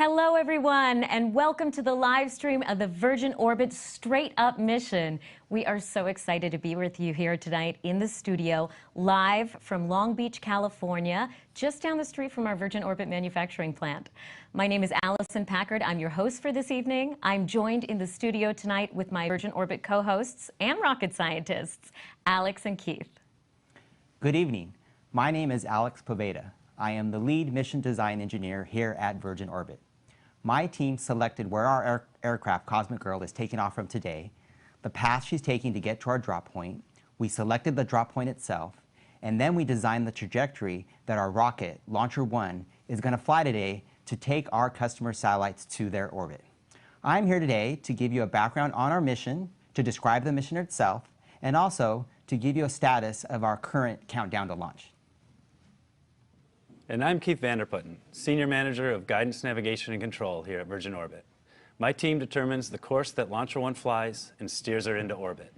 Hello, everyone, and welcome to the live stream of the Virgin Orbit Straight Up mission. We are so excited to be with you here tonight in the studio, live from Long Beach, California, just down the street from our Virgin Orbit manufacturing plant. My name is Allison Packard. I'm your host for this evening. I'm joined in the studio tonight with my Virgin Orbit co-hosts and rocket scientists, Alex and Keith. Good evening. My name is Alex Poveda. I am the lead mission design engineer here at Virgin Orbit. My team selected where our aircraft, Cosmic Girl, is taking off from today, the path she's taking to get to our drop point. We selected the drop point itself, and then we designed the trajectory that our rocket, LauncherOne, is going to fly today to take our customer satellites to their orbit. I'm here today to give you a background on our mission, to describe the mission itself, and also to give you a status of our current countdown to launch. And I'm Keith Vanderputten, Senior Manager of Guidance, Navigation, and Control here at Virgin Orbit. My team determines the course that LauncherOne flies and steers her into orbit.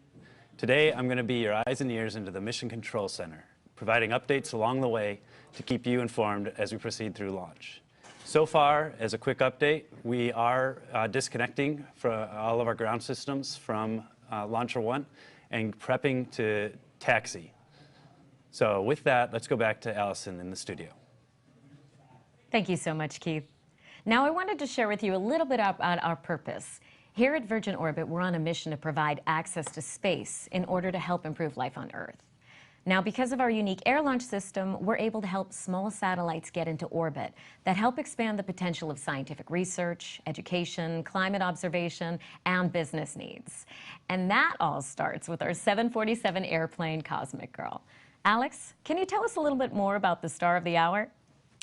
Today, I'm going to be your eyes and ears into the Mission Control Center, providing updates along the way to keep you informed as we proceed through launch. So far, as a quick update, we are disconnecting from all of our ground systems from LauncherOne and prepping to taxi. So with that, let's go back to Allison in the studio. Thank you so much, Keith. Now, I wanted to share with you a little bit about our purpose. Here at Virgin Orbit, we're on a mission to provide access to space in order to help improve life on Earth. Now, because of our unique air launch system, we're able to help small satellites get into orbit that help expand the potential of scientific research, education, climate observation, and business needs. And that all starts with our 747 airplane, Cosmic Girl. Alex, can you tell us a little bit more about the star of the hour?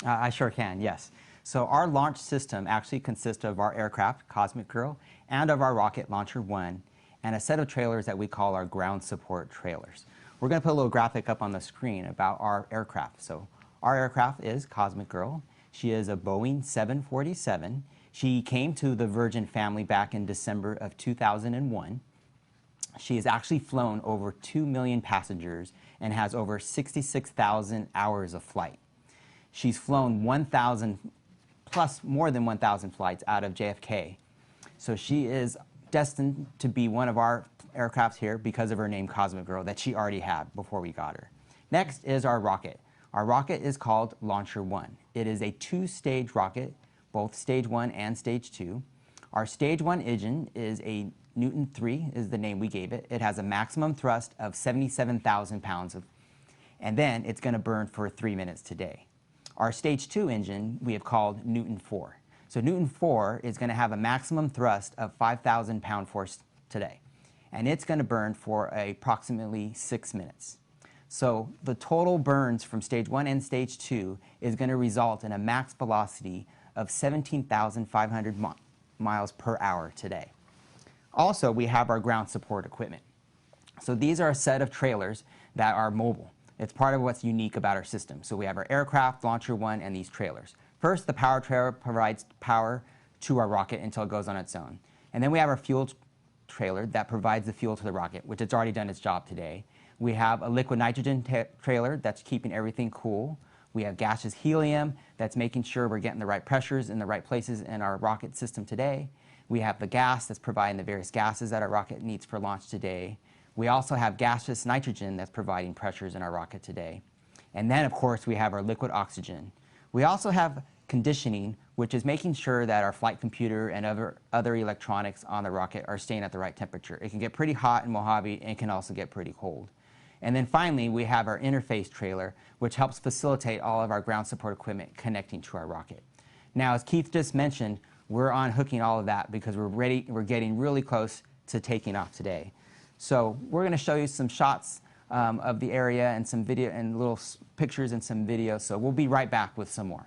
I sure can, yes. So our launch system actually consists of our aircraft, Cosmic Girl, and of our rocket, LauncherOne, and a set of trailers that we call our ground support trailers. We're going to put a little graphic up on the screen about our aircraft. So our aircraft is Cosmic Girl. She is a Boeing 747. She came to the Virgin family back in December of 2001. She has actually flown over 2 million passengers and has over 66,000 hours of flight. She's flown 1,000 plus more than 1,000 flights out of JFK. So she is destined to be one of our aircrafts here because of her name, Cosmic Girl, that she already had before we got her. Next is our rocket. Our rocket is called LauncherOne. It is a two-stage rocket, both stage 1 and stage 2. Our stage 1 engine is a Newton 3, is the name we gave it. It has a maximum thrust of 77,000 pounds, and then it's going to burn for 3 minutes today. Our stage 2 engine we have called Newton 4. So Newton 4 is going to have a maximum thrust of 5,000 pound force today. And it's going to burn for approximately 6 minutes. So the total burns from stage 1 and stage 2 is going to result in a max velocity of 17,500 miles per hour today. Also, we have our ground support equipment. So these are a set of trailers that are mobile. It's part of what's unique about our system. So we have our aircraft, LauncherOne, and these trailers. First, the power trailer provides power to our rocket until it goes on its own. And then we have our fuel trailer that provides the fuel to the rocket, which it's already done its job today. We have a liquid nitrogen trailer that's keeping everything cool. We have gaseous helium that's making sure we're getting the right pressures in the right places in our rocket system today. We have the gas that's providing the various gases that our rocket needs for launch today. We also have gaseous nitrogen that's providing pressures in our rocket today. And then, of course, we have our liquid oxygen. We also have conditioning, which is making sure that our flight computer and other electronics on the rocket are staying at the right temperature. It can get pretty hot in Mojave and it can also get pretty cold. And then finally, we have our interface trailer, which helps facilitate all of our ground support equipment connecting to our rocket. Now, as Keith just mentioned, we're unhooking all of that because we're getting really close to taking off today. So we're going to show you some shots of the area and some video and little pictures and some video. So we'll be right back with some more.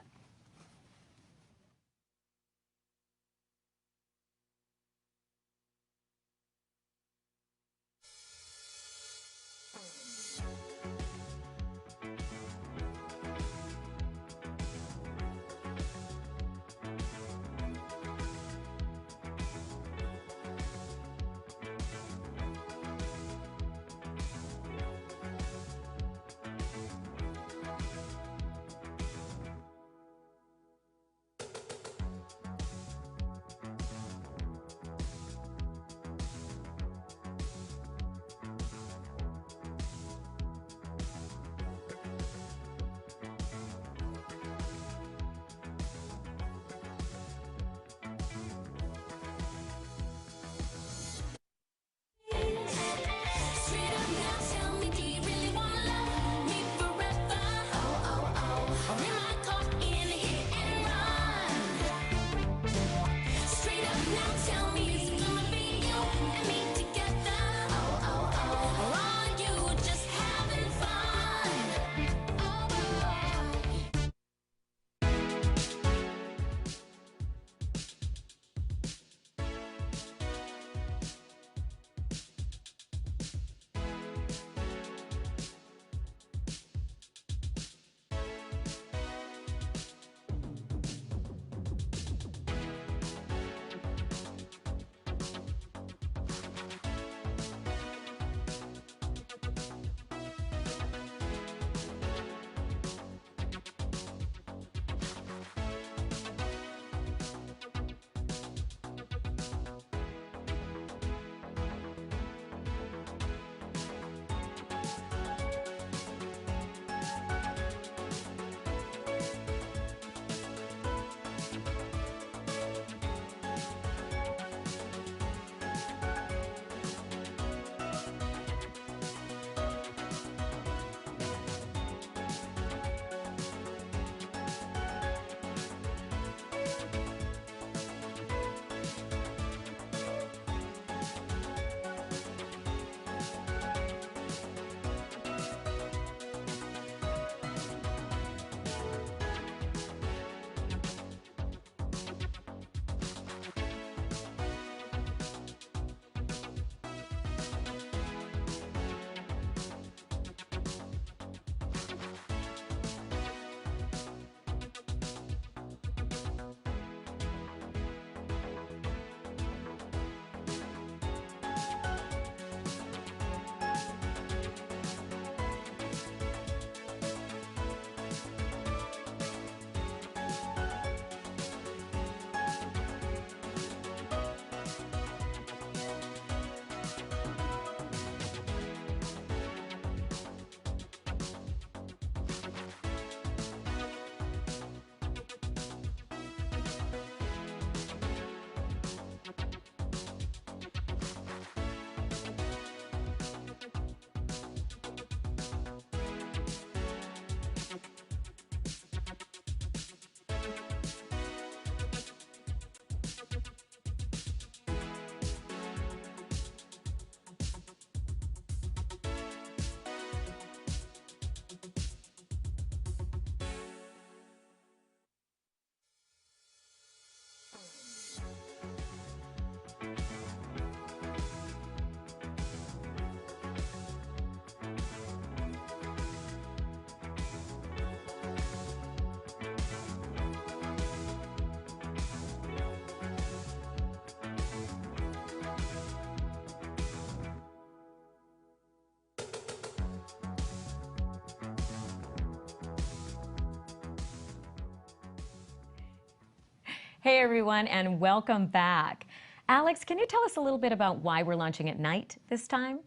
Hey everyone, and welcome back. Alex, can you tell us a little bit about why we're launching at night this time?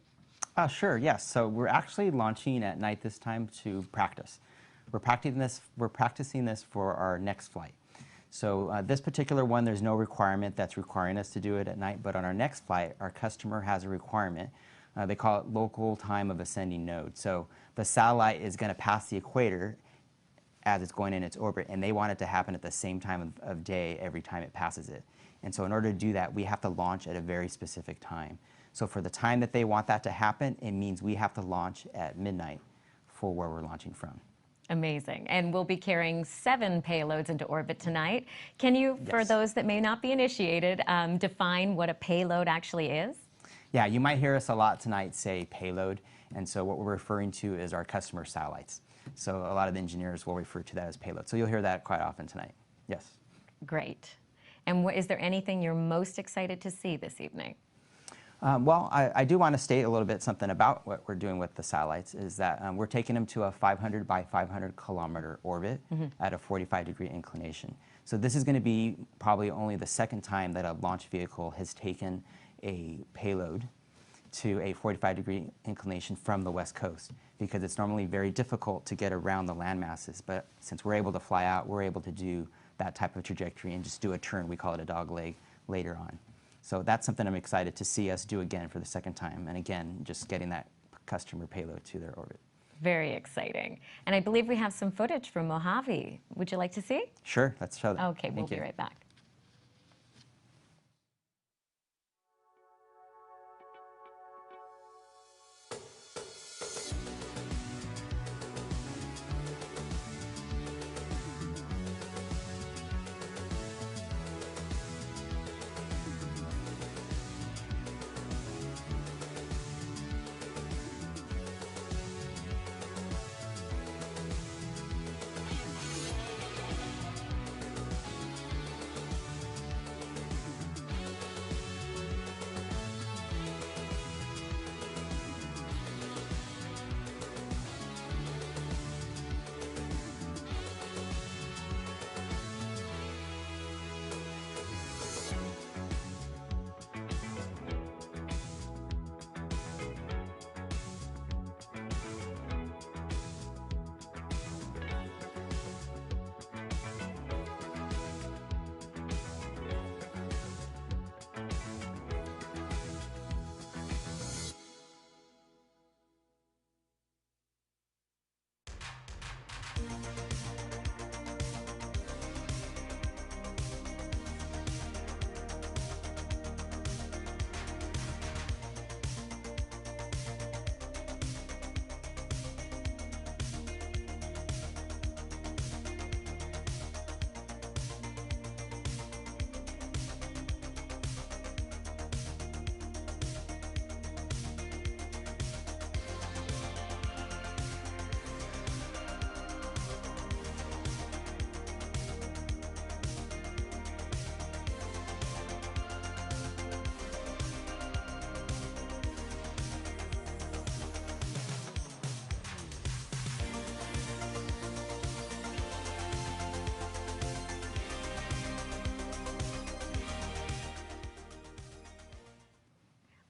Sure, yes. So we're actually launching at night this time to practice. We're practicing this for our next flight. So this particular one, there's no requirement that's requiring us to do it at night, but on our next flight, our customer has a requirement. They call it local time of ascending node. So the satellite is going to pass the equator as it's going in its orbit, and they want it to happen at the same time of day every time it passes it. And so in order to do that, we have to launch at a very specific time. So for the time that they want that to happen, it means we have to launch at midnight for where we're launching from. Amazing. And we'll be carrying 7 payloads into orbit tonight. Can you, for those that may not be initiated, define what a payload actually is? Yeah, you might hear us a lot tonight say payload, and so what we're referring to is our customer satellites. So a lot of engineers will refer to that as payload. So you'll hear that quite often tonight. Yes. Great. And is there anything you're most excited to see this evening? Well, I do want to state a little bit something about what we're doing with the satellites is that we're taking them to a 500 by 500 kilometer orbit at a 45-degree inclination. So this is going to be probably only the second time that a launch vehicle has taken a payload to a 45-degree inclination from the west coast, because it's normally very difficult to get around the land masses. But since we're able to fly out, we're able to do that type of trajectory and just do a turn. We call it a dog leg later on. So that's something I'm excited to see us do again for the second time. And again, just getting that customer payload to their orbit. Very exciting. And I believe we have some footage from Mojave. Would you like to see? Sure, let's show that. Okay, we'll be right back.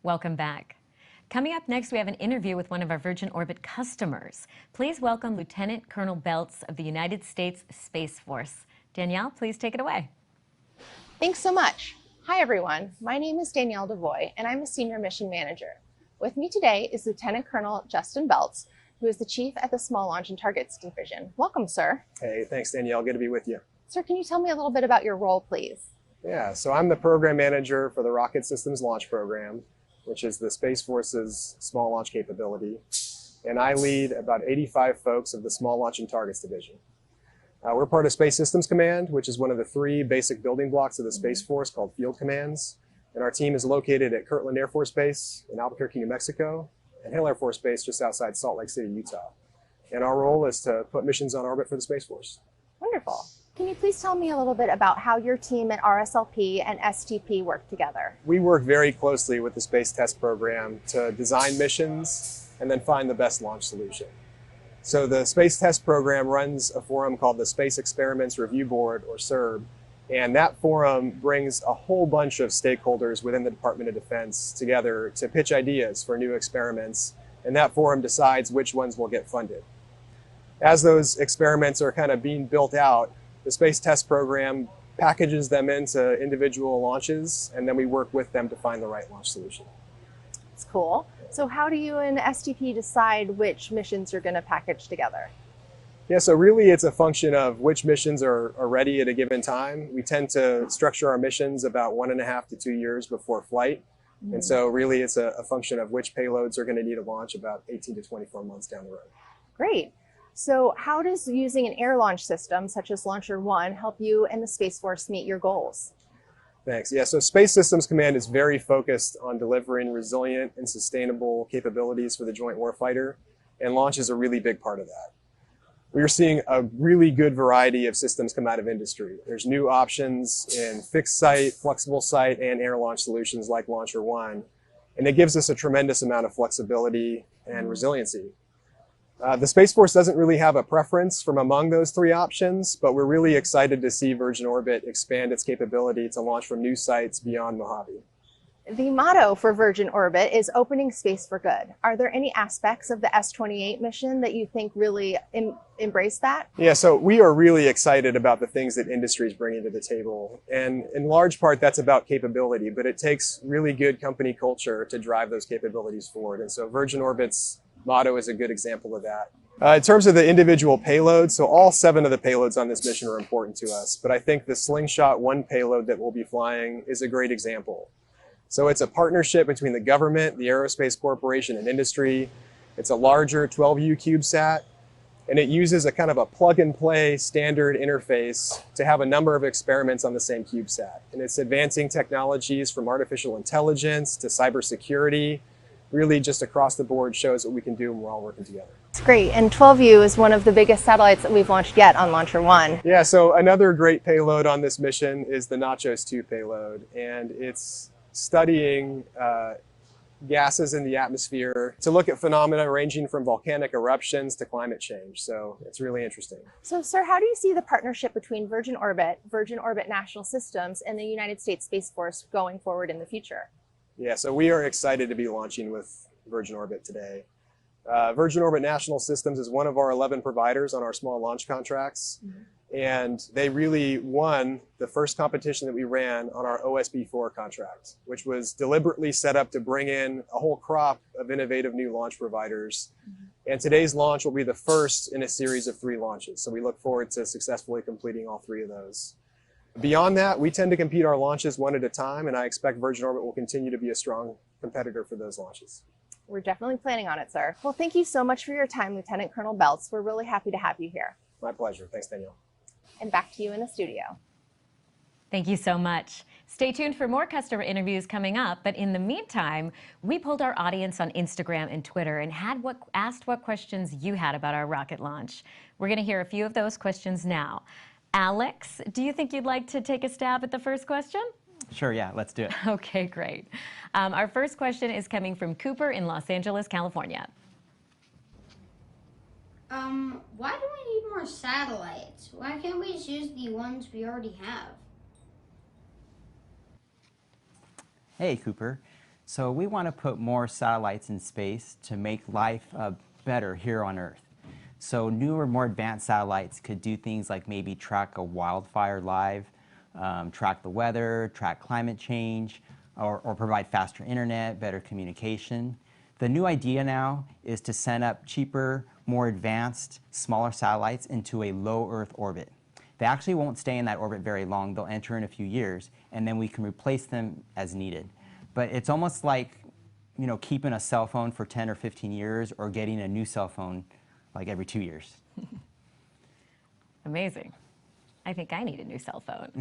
Welcome back. Coming up next, we have an interview with one of our Virgin Orbit customers. Please welcome Lieutenant Colonel Belts of the United States Space Force. Danielle, please take it away. Thanks so much. Hi, everyone. My name is Danielle Devoy, and I'm a Senior Mission Manager. With me today is Lieutenant Colonel Justin Belts, who is the Chief at the Small Launch and Targets Division. Welcome, sir. Hey, thanks, Danielle. Good to be with you. Sir, can you tell me a little bit about your role, please? Yeah, so I'm the Program Manager for the Rocket Systems Launch Program, which is the Space Force's small launch capability. And I lead about 85 folks of the Small Launch and Targets Division. We're part of Space Systems Command, which is one of the 3 basic building blocks of the Space Force called Field Commands. And our team is located at Kirtland Air Force Base in Albuquerque, New Mexico, and Hill Air Force Base just outside Salt Lake City, Utah. And our role is to put missions on orbit for the Space Force. Wonderful. Can you please tell me a little bit about how your team at RSLP and STP work together? We work very closely with the Space Test Program to design missions and then find the best launch solution. So the Space Test Program runs a forum called the Space Experiments Review Board, or SERB, And that forum brings a whole bunch of stakeholders within the Department of Defense together to pitch ideas for new experiments. And that forum decides which ones will get funded. As those experiments are kind of being built out, the Space Test Program packages them into individual launches, and then we work with them to find the right launch solution. It's cool. So how do you and STP decide which missions you're going to package together? Yeah, so really it's a function of which missions are ready at a given time. We tend to structure our missions about 1.5 to 2 years before flight. And so really it's a function of which payloads are going to need a launch about 18 to 24 months down the road. Great. So how does using an air launch system such as LauncherOne help you and the Space Force meet your goals? Thanks. Yeah, so Space Systems Command is very focused on delivering resilient and sustainable capabilities for the joint warfighter, and launch is a really big part of that. We're seeing a really good variety of systems come out of industry. There's new options in fixed site, flexible site, and air launch solutions like LauncherOne, and it gives us a tremendous amount of flexibility and resiliency. The Space Force doesn't really have a preference from among those three options, but we're really excited to see Virgin Orbit expand its capability to launch from new sites beyond Mojave. The motto for Virgin Orbit is opening space for good. Are there any aspects of the S-28 mission that you think really embrace that? Yeah, so we are really excited about the things that industry is bringing to the table. And in large part, that's about capability, but it takes really good company culture to drive those capabilities forward. And so Virgin Orbit's motto is a good example of that. In terms of the individual payloads, so all 7 of the payloads on this mission are important to us, but I think the Slingshot 1 payload that we'll be flying is a great example. So it's a partnership between the government, the Aerospace Corporation, and industry. It's a larger 12U CubeSat, and it uses a kind of a plug-and-play standard interface to have a number of experiments on the same CubeSat. And it's advancing technologies from artificial intelligence to cybersecurity, really just across the board shows what we can do when we're all working together. It's great. And 12U is one of the biggest satellites that we've launched yet on LauncherOne. Yeah, so another great payload on this mission is the Nachos 2 payload, and it's studying gases in the atmosphere to look at phenomena ranging from volcanic eruptions to climate change. So it's really interesting. So, sir, how do you see the partnership between Virgin Orbit National Systems, and the United States Space Force going forward in the future? Yeah, so we are excited to be launching with Virgin Orbit today. Virgin Orbit National Systems is one of our 11 providers on our small launch contracts. And they really won the first competition that we ran on our OSB-4 contract, which was deliberately set up to bring in a whole crop of innovative new launch providers. And today's launch will be the first in a series of 3 launches. So we look forward to successfully completing all 3 of those. Beyond that, we tend to compete our launches one at a time, and I expect Virgin Orbit will continue to be a strong competitor for those launches. We're definitely planning on it, sir. Well, thank you so much for your time, Lieutenant Colonel Belts. We're really happy to have you here. My pleasure. Thanks, Danielle. And back to you in the studio. Thank you so much. Stay tuned for more customer interviews coming up, but in the meantime, we polled our audience on Instagram and Twitter and asked what questions you had about our rocket launch. We're going to hear a few of those questions now. Alex, do you think you'd like to take a stab at the first question? Sure, yeah, let's do it. Okay, great. Our first question is coming from Cooper in Los Angeles, California. Why do we need more satellites? Why can't we just use the ones we already have? Hey, Cooper. So we want to put more satellites in space to make life better here on Earth. So newer, more advanced satellites could do things like maybe track a wildfire live, track the weather, track climate change, or provide faster internet, better communication. The new idea now is to send up cheaper, more advanced, smaller satellites into a low Earth orbit. They actually won't stay in that orbit very long. They'll enter in a few years, and then we can replace them as needed. But it's almost like, you know, keeping a cell phone for 10 or 15 years or getting a new cell phone like every 2 years. Amazing. I think I need a new cell phone.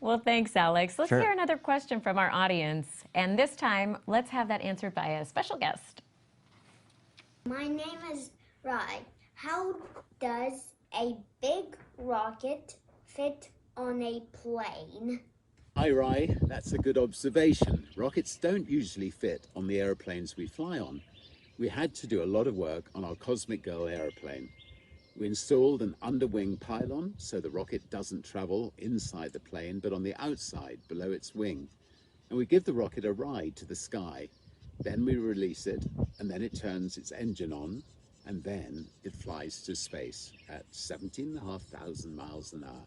Well, thanks, Alex. Let's hear another question from our audience. And this time, let's have that answered by a special guest. My name is Rai. How does a big rocket fit on a plane? Hi, Rai. That's a good observation. Rockets don't usually fit on the aeroplanes we fly on. We had to do a lot of work on our Cosmic Girl aeroplane. We installed an underwing pylon so the rocket doesn't travel inside the plane but on the outside below its wing. And we give the rocket a ride to the sky. Then we release it, and then it turns its engine on, and then it flies to space at 17,500 miles an hour.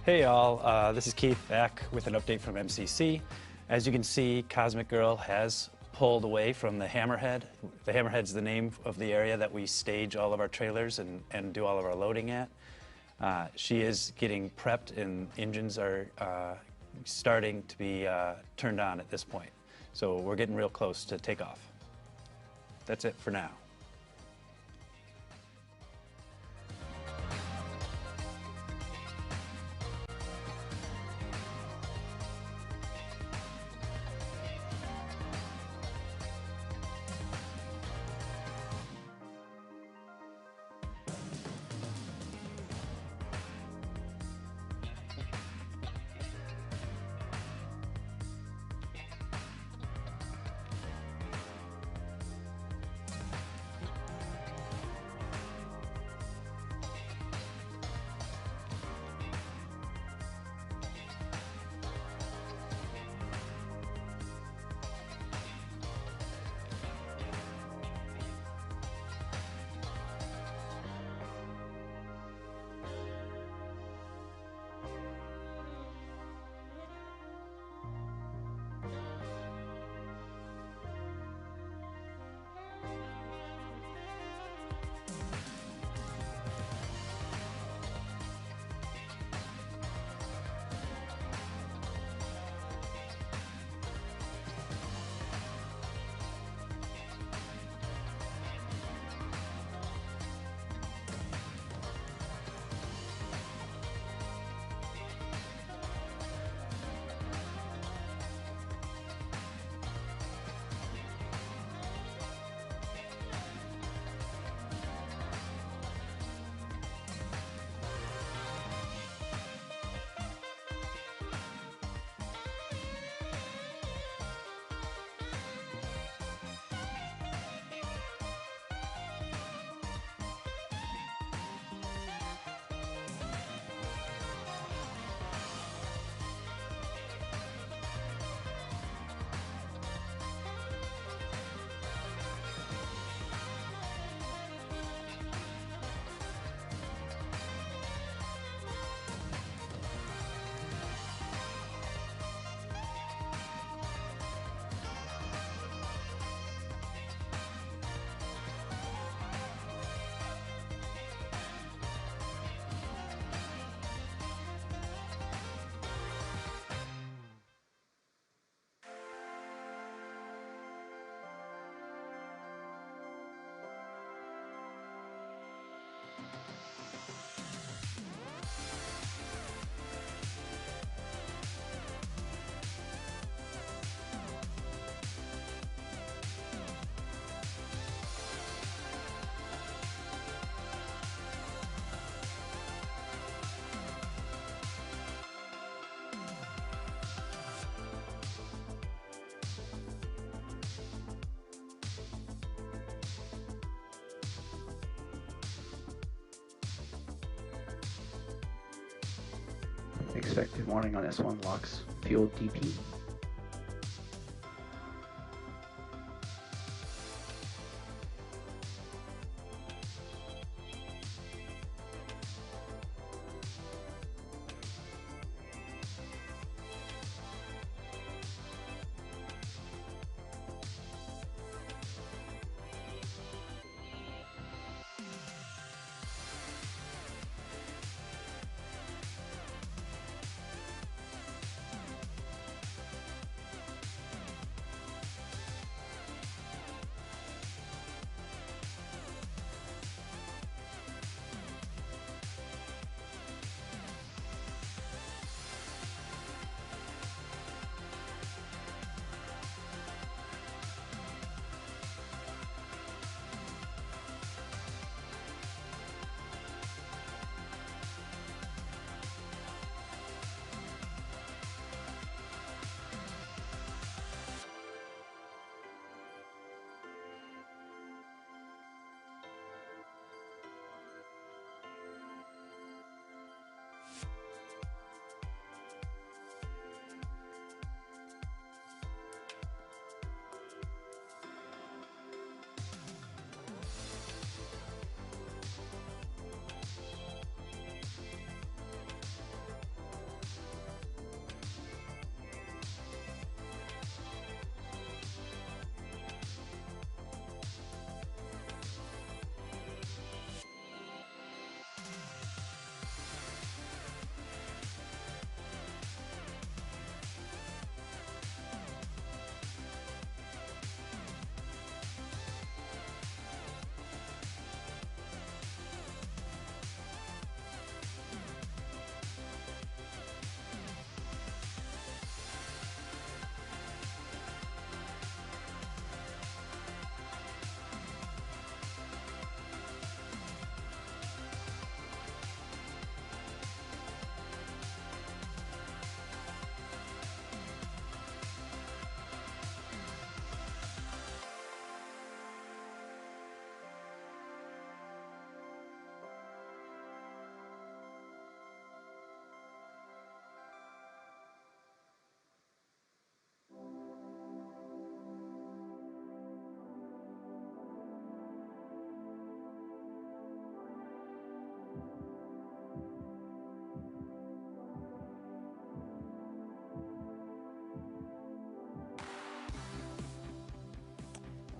Hey all, this is Keith back with an update from MCC. As you can see, Cosmic Girl has pulled away from the Hammerhead. The Hammerhead's the name of the area that we stage all of our trailers and do all of our loading at. She is getting prepped and engines are starting to be turned on at this point. So we're getting real close to takeoff. That's it for now. Expected warning on S1 locks fuel DP.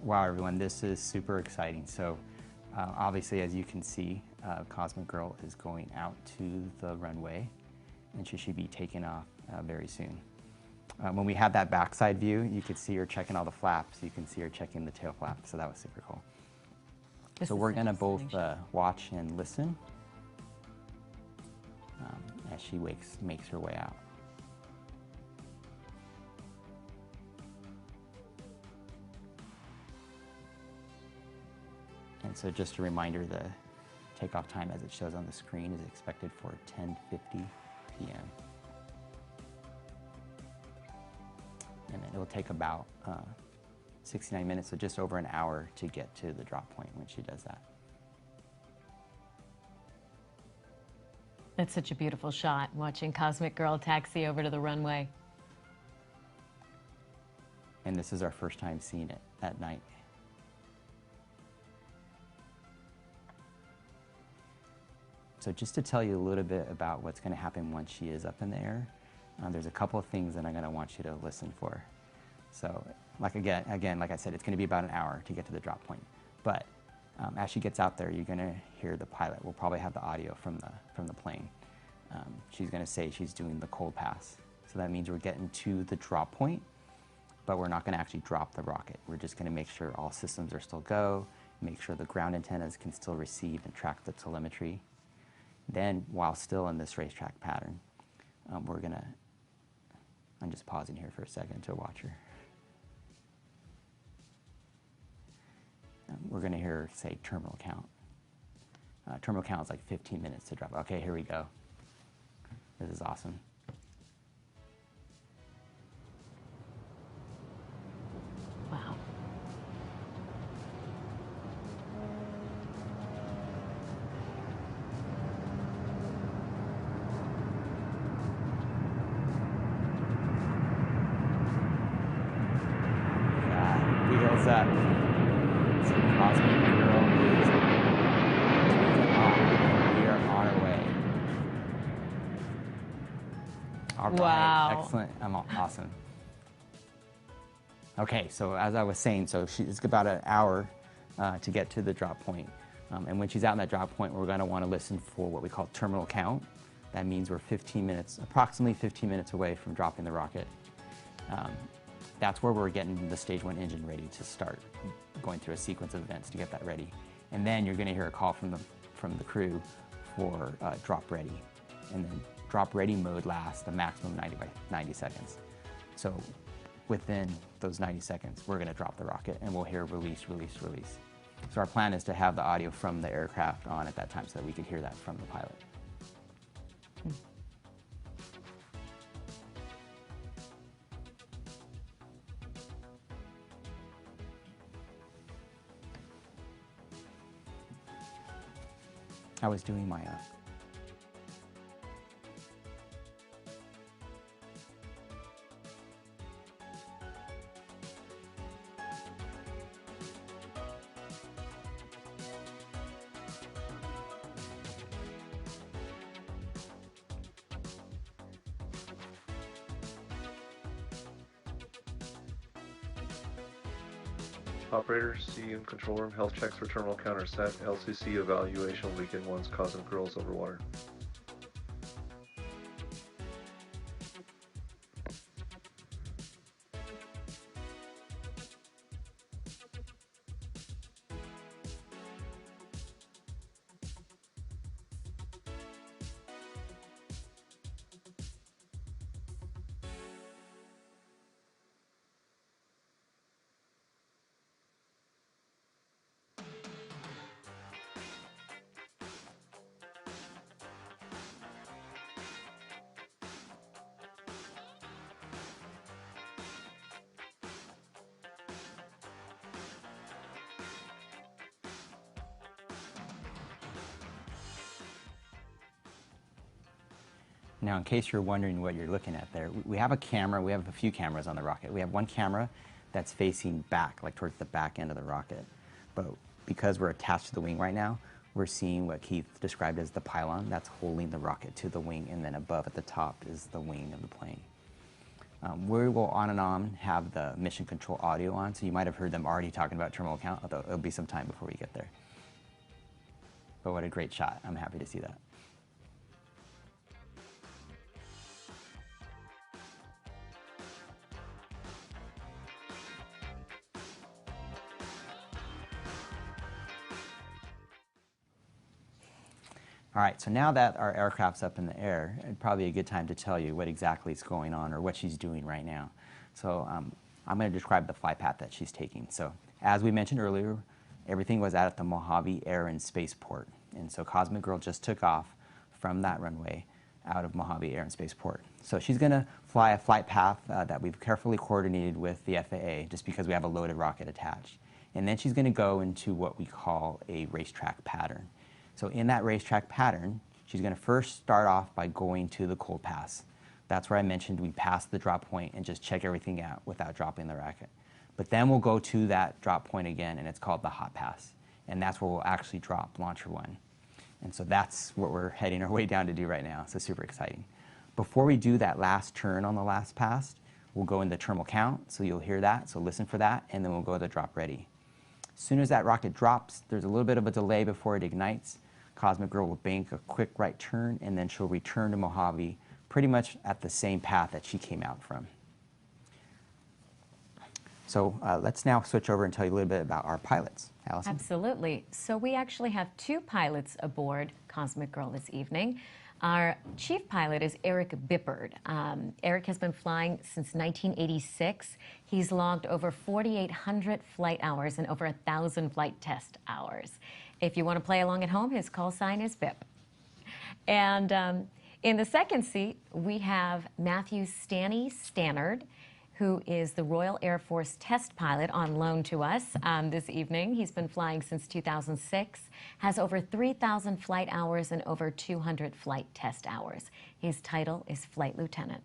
Wow, everyone, this is super exciting. So obviously, as you can see, Cosmic Girl is going out to the runway, and she should be taking off very soon. When we had that backside view, you could see her checking all the flaps. You can see her checking the tail flap, so that was super cool. So we're going to both watch and listen as she makes her way out. And so just a reminder, the takeoff time as it shows on the screen is expected for 10:50 p.m. And then it'll take about 69 minutes, so just over an hour to get to the drop point when she does that. That's such a beautiful shot, watching Cosmic Girl taxi over to the runway. And this is our first time seeing it at night. So just to tell you a little bit about what's going to happen once she is up in the air, there's a couple of things that I'm going to want you to listen for. So like again, like I said, it's going to be about an hour to get to the drop point. But as she gets out there, you're going to hear the pilot. We'll probably have the audio from the plane. She's going to say she's doing the cold pass. So that means we're getting to the drop point, but we're not going to actually drop the rocket. We're just going to make sure all systems are still go, make sure the ground antennas can still receive and track the telemetry. Then, while still in this racetrack pattern, I'm just pausing here for a second to watch her. We're going to hear her say terminal count. Terminal count is like 15 minutes to drop. Okay, here we go. This is awesome. Wow. Wheels up. So Cosmic Girl is taking off. We are on our way. All right, wow. Excellent. Awesome. Okay, so as I was saying, so it's about an hour to get to the drop point. And when she's out in that drop point, we're going to want to listen for what we call terminal count. That means we're 15 minutes, approximately 15 minutes away from dropping the rocket. That's where we're getting the stage 1 engine ready to start, going through a sequence of events to get that ready. And then you're going to hear a call from the crew for drop ready. And then drop ready mode lasts the maximum 90 seconds. So within those 90 seconds, we're going to drop the rocket and we'll hear release, release, release. So our plan is to have the audio from the aircraft on at that time so that we could hear that from the pilot. I was doing my Operators, CU control room, health checks for terminal counter set. LCC evaluation will begin once Cosmic Girl is over water. Now, in case you're wondering what you're looking at there, we have a camera. We have a few cameras on the rocket. We have one camera that's facing back, like towards the back end of the rocket. But because we're attached to the wing right now, we're seeing what Keith described as the pylon that's holding the rocket to the wing, and then above at the top is the wing of the plane. We will on and on have the mission control audio on, so you might have heard them already talking about terminal count, although it'll be some time before we get there. But what a great shot. I'm happy to see that. All right, so now that our aircraft's up in the air, it's probably a good time to tell you what exactly is going on or what she's doing right now. So I'm going to describe the flight path that she's taking. So as we mentioned earlier, everything was at the Mojave Air and Spaceport. And so Cosmic Girl just took off from that runway out of Mojave Air and Spaceport. So she's going to fly a flight path that we've carefully coordinated with the FAA just because we have a loaded rocket attached. And then she's going to go into what we call a racetrack pattern. So in that racetrack pattern, she's going to first start off by going to the cold pass. That's where I mentioned we pass the drop point and just check everything out without dropping the rocket. But then we'll go to that drop point again, and it's called the hot pass. And that's where we'll actually drop LauncherOne. And so that's what we're heading our way down to do right now, so super exciting. Before we do that last turn on the last pass, we'll go into terminal count, so you'll hear that, so listen for that, and then we'll go to the drop ready. As soon as that rocket drops, there's a little bit of a delay before it ignites. Cosmic Girl will bank a quick right turn, and then she'll return to Mojave pretty much at the same path that she came out from. So let's now switch over and tell you a little bit about our pilots. Allison? Absolutely. So we actually have 2 pilots aboard Cosmic Girl this evening. Our chief pilot is Eric Bippard. Eric has been flying since 1986. He's logged over 4,800 flight hours and over 1,000 flight test hours. If you want to play along at home, his call sign is Bip. And in the second seat, we have Matthew Stanny Stannard, who is the Royal Air Force test pilot on loan to us this evening. He's been flying since 2006, has over 3,000 flight hours and over 200 flight test hours. His title is Flight Lieutenant.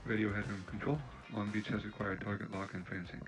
Radio headroom control. Long Beach has required target lock and frame sync.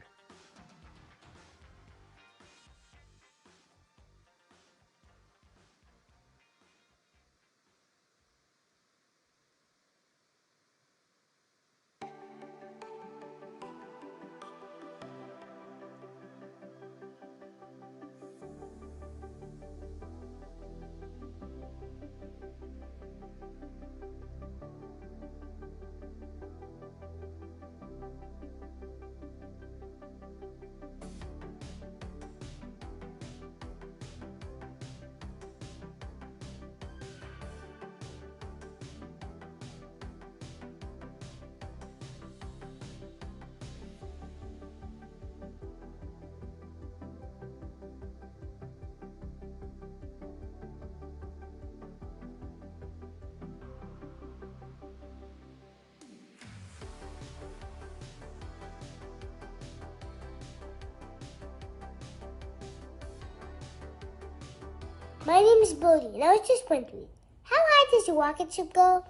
My name is Bodie, and I was just wondering, how high does a rocket ship go?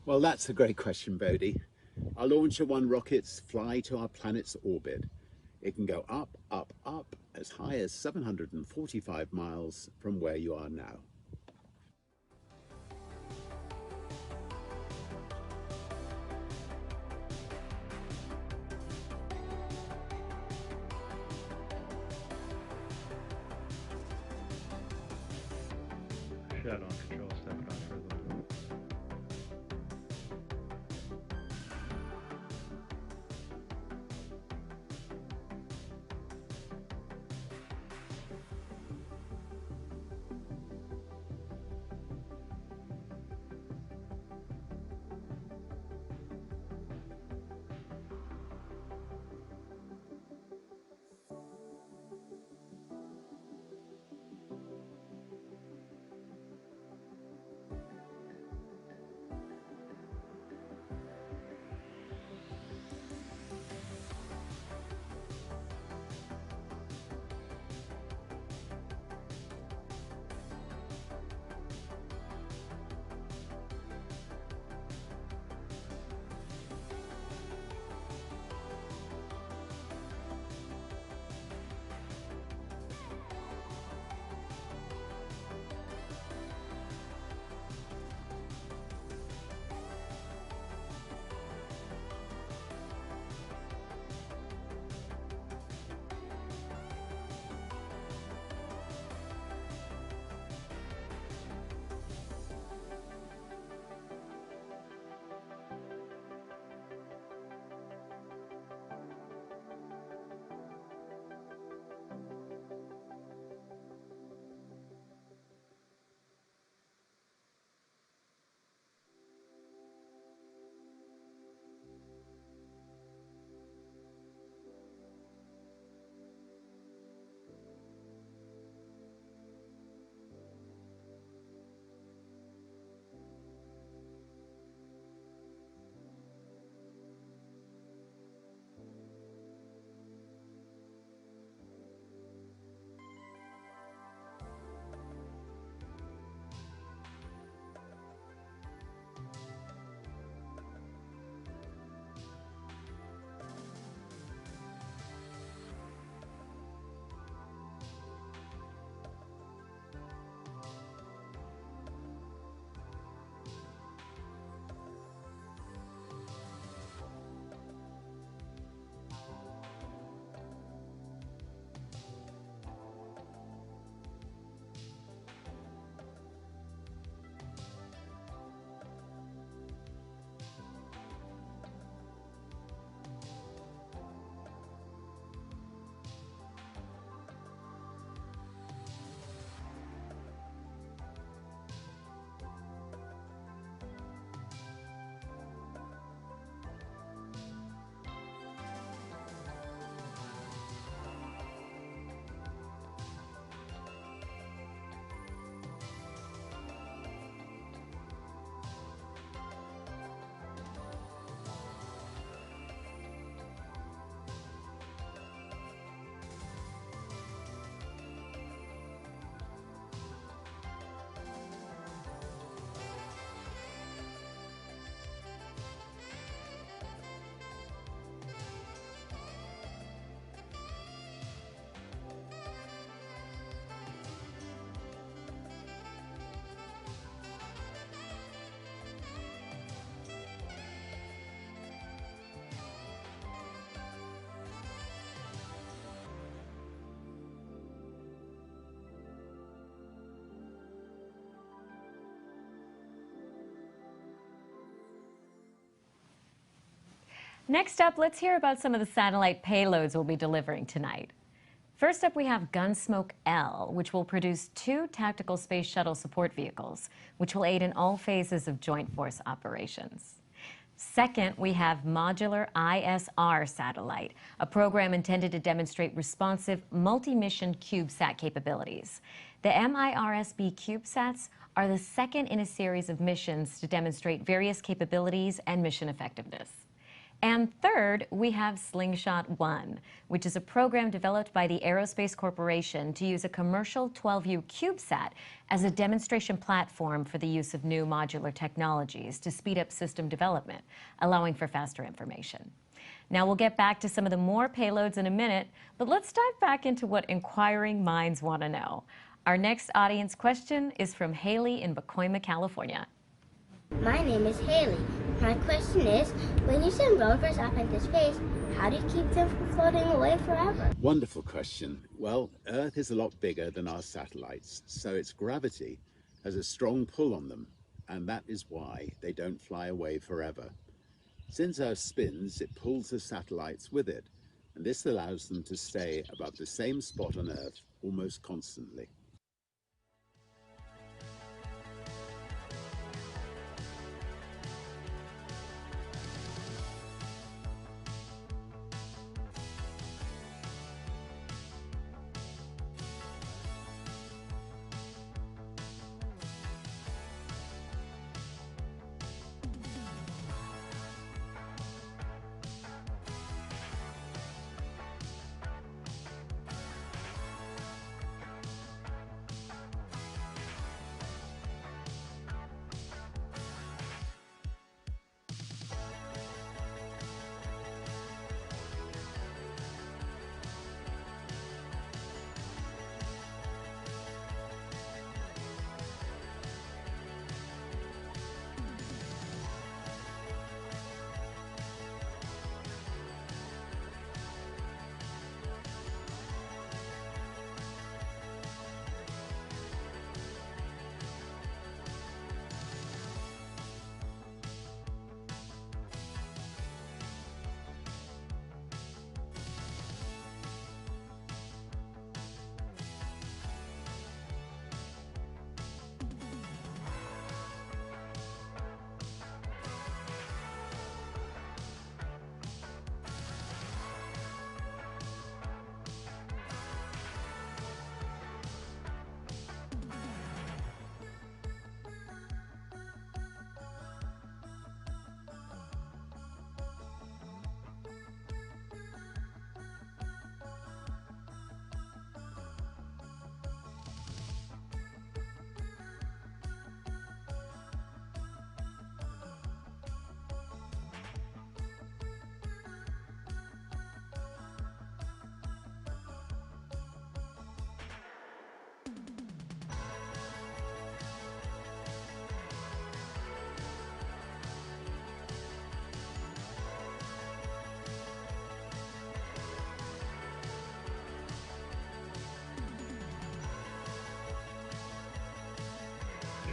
Well, that's a great question, Bodie. Our LauncherOne rockets fly to our planet's orbit. It can go up, up, up, as high as 745 miles from where you are now. Shadow on control, step it on further. Next up, let's hear about some of the satellite payloads we'll be delivering tonight. First up, we have Gunsmoke L, which will produce 2 tactical space shuttle support vehicles, which will aid in all phases of Joint Force operations. Second, we have Modular ISR Satellite, a program intended to demonstrate responsive multi-mission CubeSat capabilities. The MIRSB CubeSats are the second in a series of missions to demonstrate various capabilities and mission effectiveness. And third, we have Slingshot 1, which is a program developed by the Aerospace Corporation to use a commercial 12U CubeSat as a demonstration platform for the use of new modular technologies to speed up system development, allowing for faster information. Now, we'll get back to some of the more payloads in a minute, but let's dive back into what inquiring minds want to know. Our next audience question is from Haley in Pacoima, California. My name is Haley. My question is, when you send rovers up into space, how do you keep them from floating away forever? Wonderful question. Well, Earth is a lot bigger than our satellites, so its gravity has a strong pull on them, and that is why they don't fly away forever. Since Earth spins, it pulls the satellites with it, and this allows them to stay above the same spot on Earth almost constantly.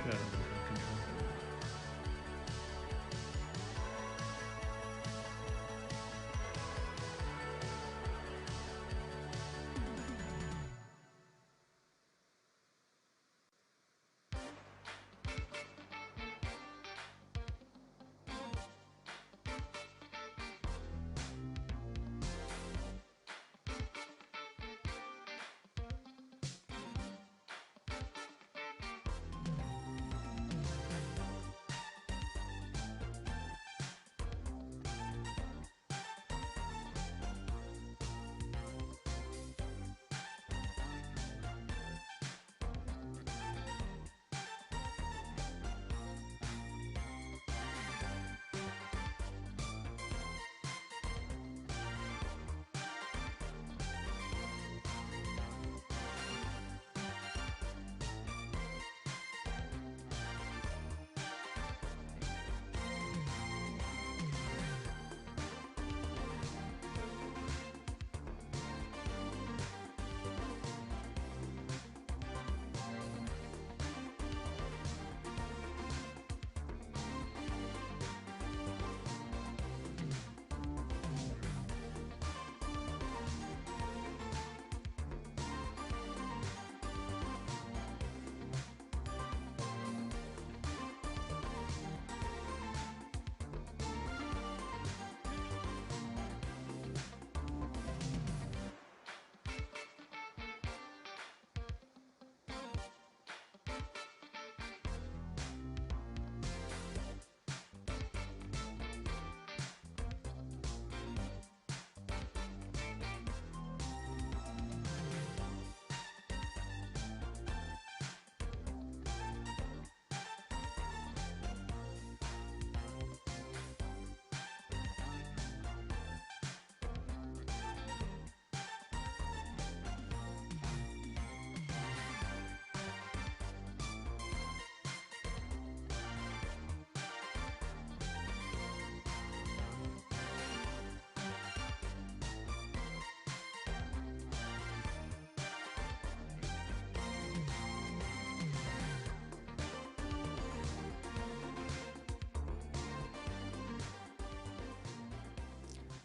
Shadow control.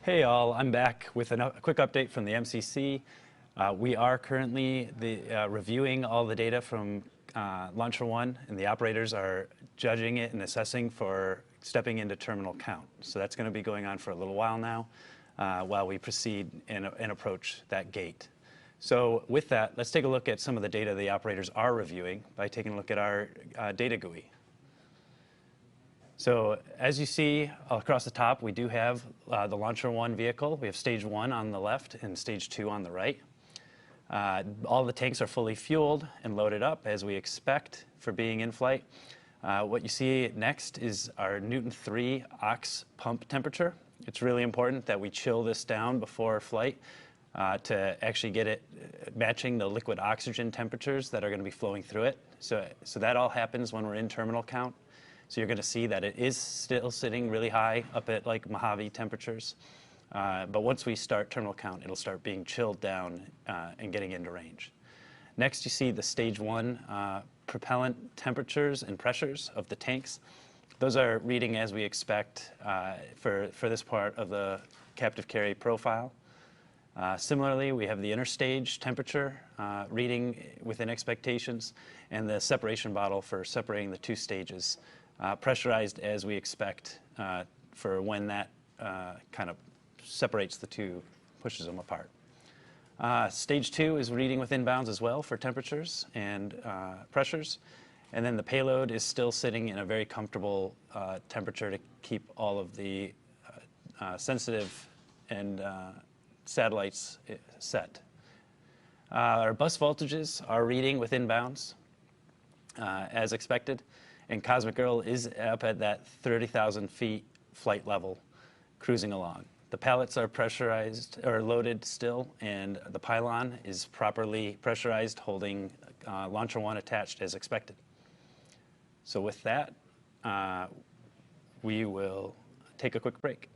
Hey all, I'm back with a quick update from the MCC. We are currently reviewing all the data from LauncherOne, and the operators are judging it and assessing for stepping into terminal count. So that's going to be going on for a little while now while we proceed and approach that gate. So with that, let's take a look at some of the data the operators are reviewing by taking a look at our data GUI. So as you see across the top, we do have the LauncherOne vehicle. We have stage 1 on the left and stage 2 on the right. All the tanks are fully fueled and loaded up as we expect for being in flight. What you see next is our Newton 3 aux pump temperature. It's really important that we chill this down before flight to actually get it matching the liquid oxygen temperatures that are going to be flowing through it. So that all happens when we're in terminal count. So you're going to see that it is still sitting really high up at like Mojave temperatures. But once we start terminal count, it'll start being chilled down and getting into range. Next, you see the stage 1 propellant temperatures and pressures of the tanks. Those are reading as we expect for this part of the captive carry profile. Similarly, we have the interstage temperature reading within expectations, and the separation bottle for separating the 2 stages. Pressurized as we expect for when that kind of separates the 2, pushes them apart. Stage 2 is reading with inbounds as well for temperatures and pressures. And then the payload is still sitting in a very comfortable temperature to keep all of the sensitive and satellites set. Our bus voltages are reading with inbounds as expected. And Cosmic Girl is up at that 30,000 feet flight level, cruising along. The pallets are pressurized or loaded still, and the pylon is properly pressurized, holding LauncherOne attached as expected. So with that, we will take a quick break.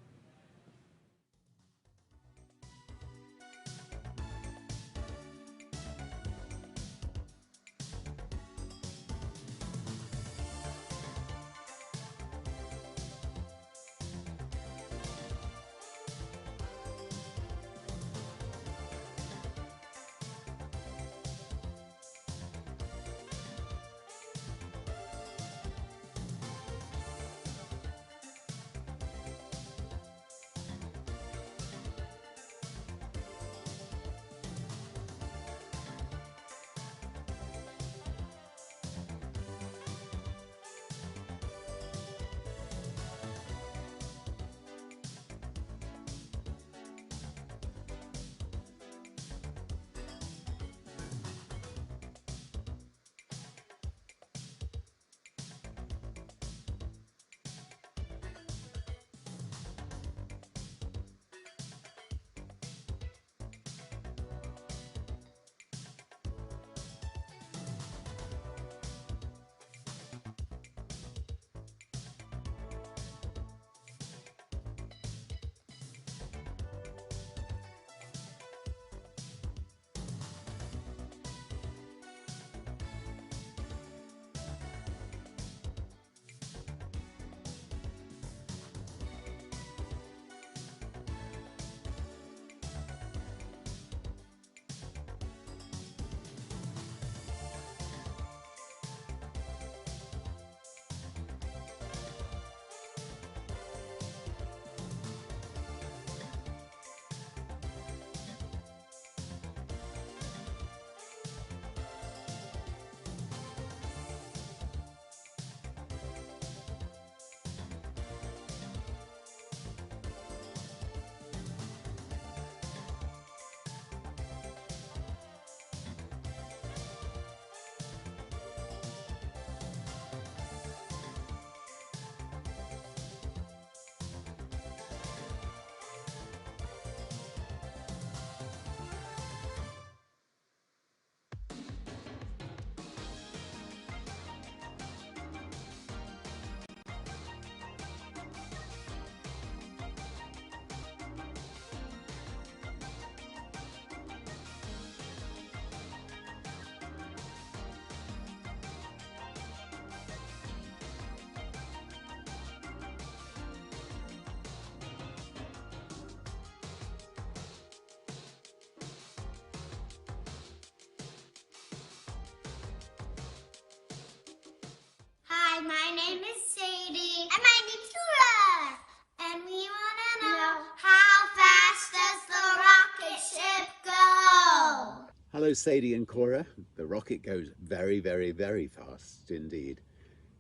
Hello, Sadie and Cora. The rocket goes very, very, very fast indeed.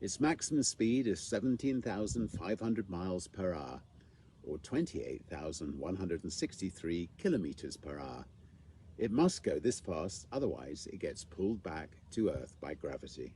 Its maximum speed is 17,500 miles per hour, or 28,163 kilometers per hour. It must go this fast, otherwise it gets pulled back to Earth by gravity.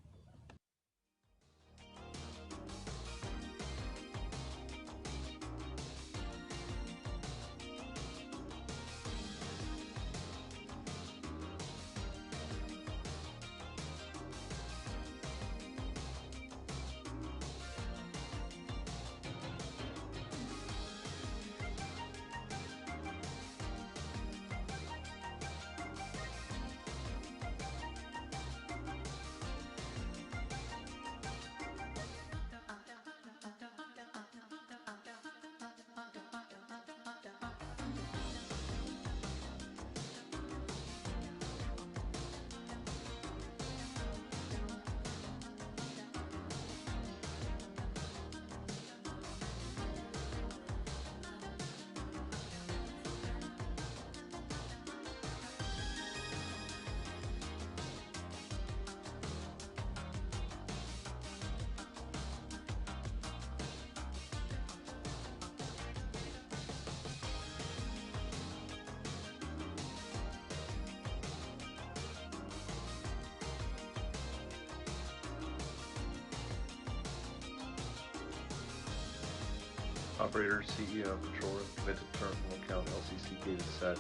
Operator, CEO, controller, commit to terminal account LCC gate is set.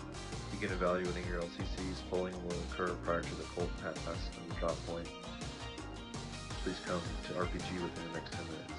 Begin evaluating your LCCs. Polling will occur prior to the cold pass and the drop point. Please come to RPG within the next 10 minutes.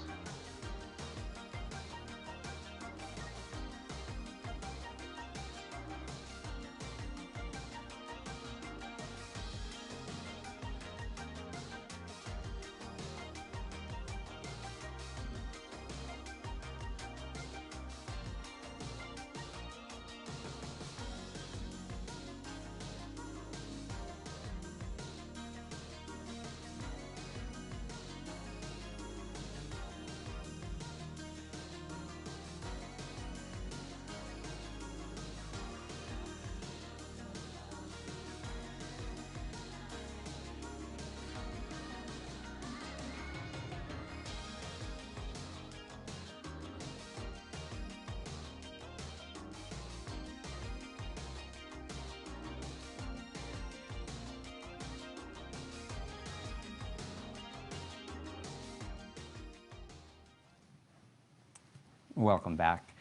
Welcome back.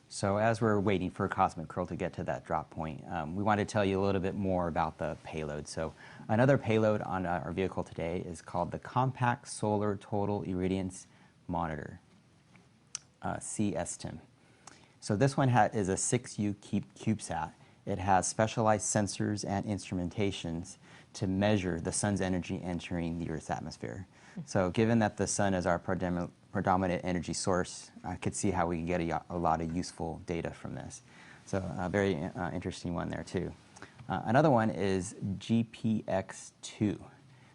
So as we're waiting for Cosmic Curl to get to that drop point, we want to tell you a little bit more about the payload. So another payload on our vehicle today is called the Compact Solar Total Irradiance Monitor, CSTIM. So this one is a 6U CubeSat. It has specialized sensors and instrumentations to measure the sun's energy entering the Earth's atmosphere. So given that the sun is our predominant energy source, I could see how we can get a lot of useful data from this. So a very interesting one there too. Another one is GPX2.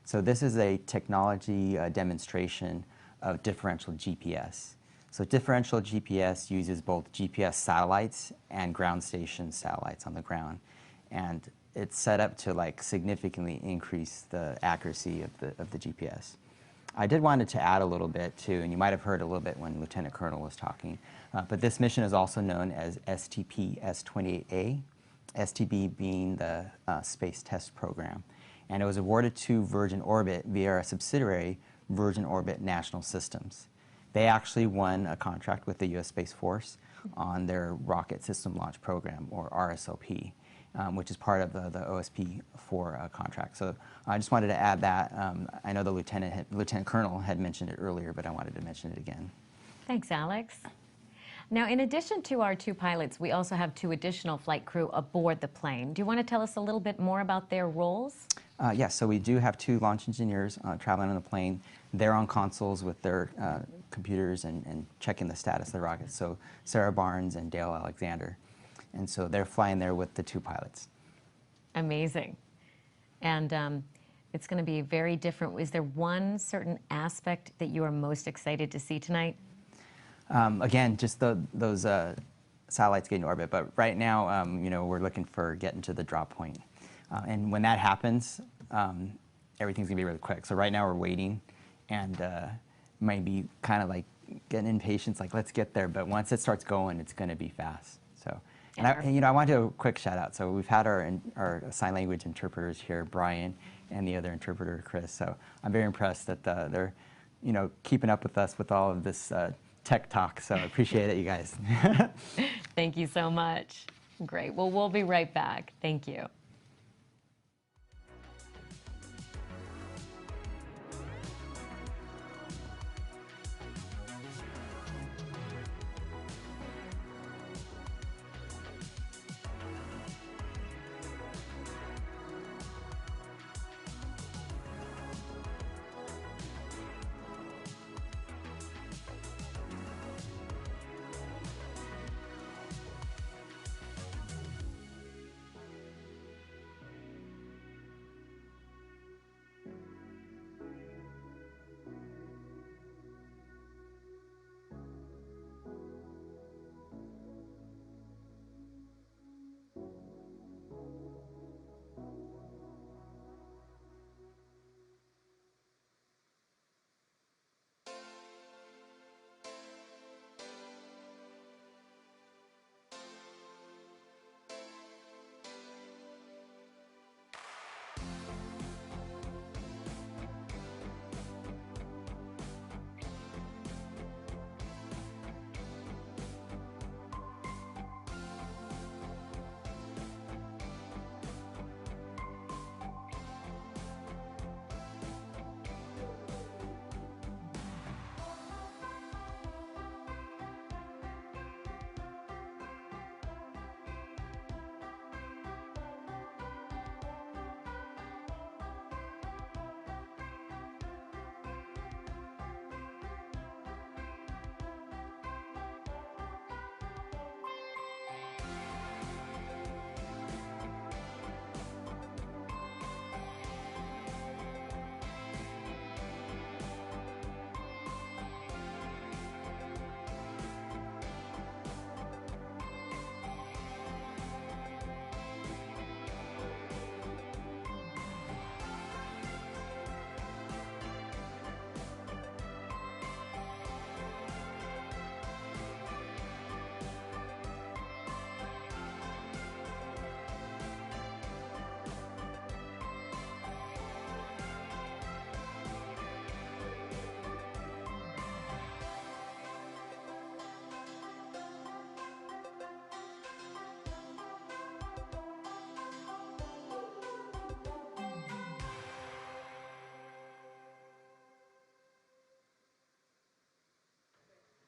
So this is a technology demonstration of differential GPS. So differential GPS uses both GPS satellites and ground station satellites on the ground. And it's set up to significantly increase the accuracy of the GPS. I did wanted to add a little bit too, and you might have heard a little bit when Lieutenant Colonel was talking, but this mission is also known as STP-S28A, STB being the Space Test Program. And it was awarded to Virgin Orbit via a subsidiary, Virgin Orbit National Systems. They actually won a contract with the U.S. Space Force on their Rocket System Launch Program, or RSLP, which is part of the OSP-4 contract. So I just wanted to add that. I know the Lieutenant Colonel had mentioned it earlier, but I wanted to mention it again. Thanks, Alex. Now, in addition to our 2 pilots, we also have 2 additional flight crew aboard the plane. Do you want to tell us a little bit more about their roles? Yes, so we do have 2 launch engineers traveling on the plane. They're on consoles with their computers and checking the status of the rocket. So Sarah Barnes and Dale Alexander. And so they're flying there with the 2 pilots. Amazing. And it's going to be very different. Is there one certain aspect that you are most excited to see tonight? Again, just those satellites getting to orbit. But right now, we're looking for getting to the drop point. And when that happens, everything's gonna be really quick. So right now we're waiting, and might be kind of like getting impatient, like let's get there. But once it starts going, it's gonna be fast. So, and you know, I want to do a quick shout out. So we've had our sign language interpreters here, Brian, and the other interpreter, Chris. So I'm very impressed that they're, you know, keeping up with us with all of this tech talk. So I appreciate it, you guys. Thank you so much. Great. Well, we'll be right back. Thank you.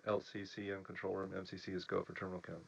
LCC and control room. MCC is go for terminal count.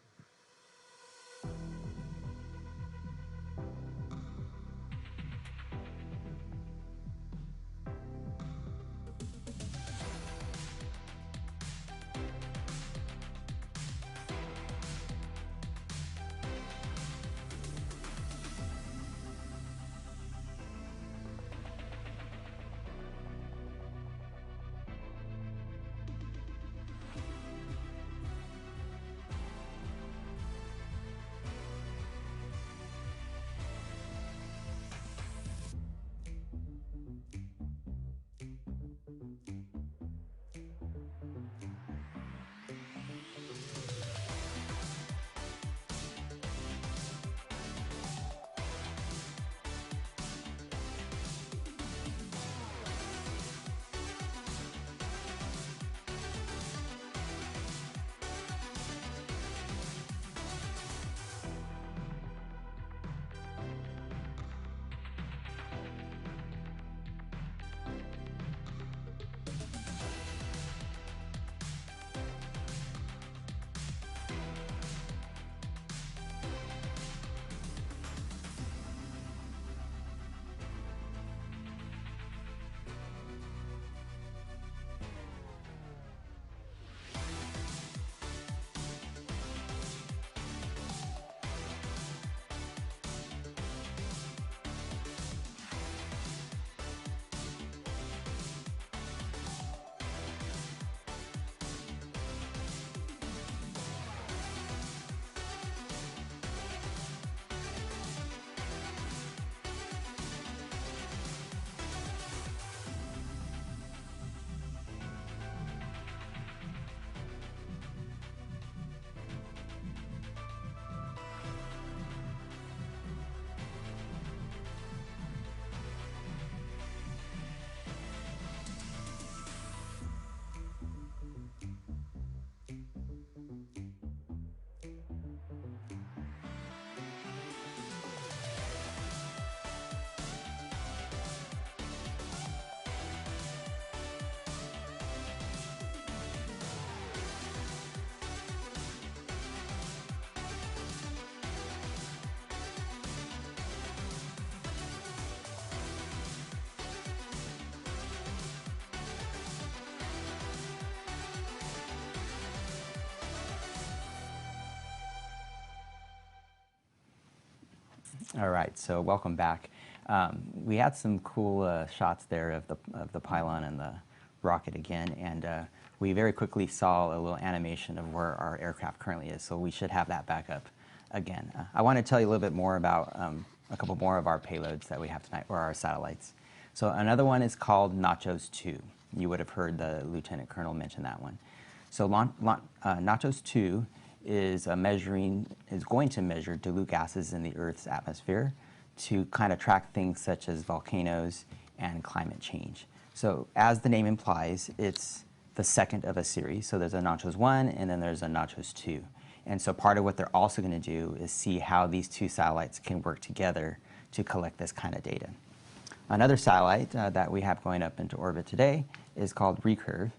All right, so welcome back. We had some cool shots there of the pylon and the rocket again, and we very quickly saw a little animation of where our aircraft currently is, so we should have that back up again. I want to tell you a little bit more about a couple more of our payloads that we have tonight, or our satellites. So another one is called Nachos 2. You would have heard the Lieutenant Colonel mention that one. So Nachos 2 is going to measure dilute gases in the Earth's atmosphere to kind of track things such as volcanoes and climate change. So as the name implies, it's the second of a series. So there's a Nachos 1 and then there's a Nachos 2. And so part of what they're also going to do is see how these two satellites can work together to collect this kind of data. Another satellite that we have going up into orbit today is called Recurve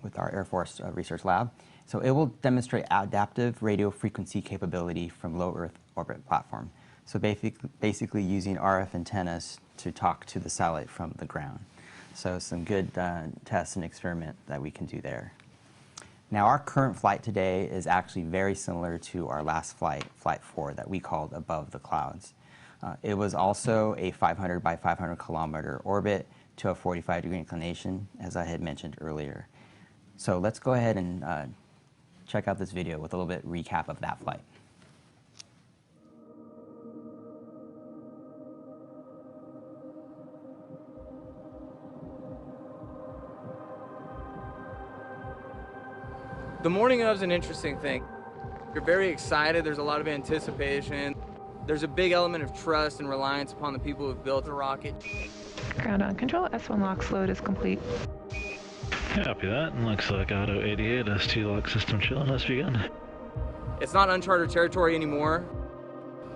with our Air Force Research Lab. So it will demonstrate adaptive radio frequency capability from low Earth orbit platform. So basically using RF antennas to talk to the satellite from the ground. So some good tests and experiment that we can do there. Now our current flight today is actually very similar to our last flight, Flight 4, that we called Above the Clouds. It was also a 500 by 500 kilometer orbit to a 45-degree inclination, as I had mentioned earlier. So let's go ahead and check out this video with a little bit recap of that flight. The morning of is an interesting thing. You're very excited, there's a lot of anticipation. There's a big element of trust and reliance upon the people who've built the rocket. Ground on control, S1 LOX load is complete. Copy that, and looks like Auto 88 S2 LOX system chilling has begun. It's not uncharted territory anymore.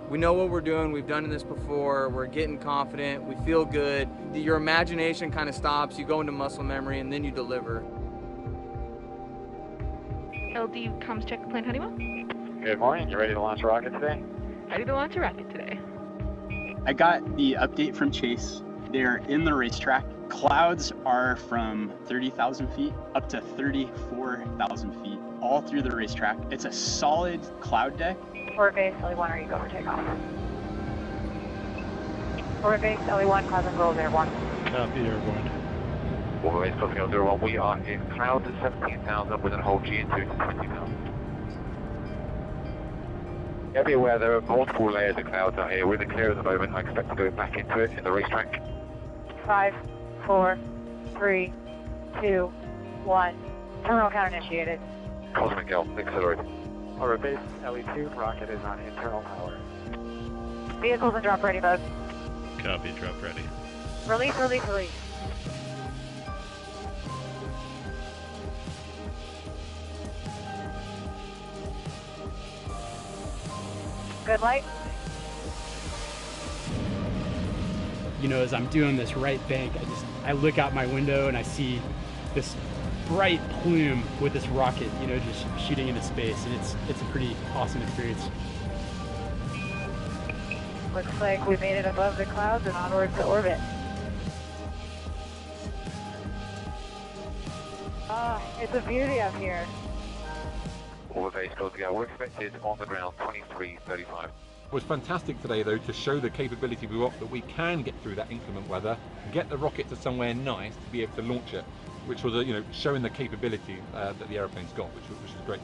We know what we're doing, we've done this before, we're getting confident, we feel good. Your imagination kind of stops, you go into muscle memory, and then you deliver. LD comms check the plane, Honeywell. Good morning, you ready to launch a rocket today? Ready to launch a rocket today. I got the update from Chase. They're in the racetrack. Clouds are from 30,000 feet up to 34,000 feet, all through the racetrack. It's a solid cloud deck. Forward base, LE1, are you going for takeoff? Forward base, LE1, clouds and girls, airborne. Copy, airborne. Forward base, closing 01, we are in clouds at 17,000 with a hold G into 17,000. Be aware there are multiple layers of clouds out here. We're in the clear at the moment. I expect to go back into it in the racetrack. 5, 4, 3, 2, 1. Terminal count initiated. Cosmic L, accelerating. Forward base, LE2, rocket is on internal power. Vehicles in drop ready mode. Copy, drop ready. Release, release, release. Good light. You know, as I'm doing this right bank, I look out my window and I see this bright plume with this rocket, you know, just shooting into space, and it's a pretty awesome experience. Looks like we made it above the clouds and onward to orbit. Ah, it's a beauty up here. All the base closing out. We're expected on the ground 2335. It was fantastic today, though, to show the capability we've got that we can get through that inclement weather, get the rocket to somewhere nice to be able to launch it, which was, you know, showing the capability that the aeroplane's got, which was great.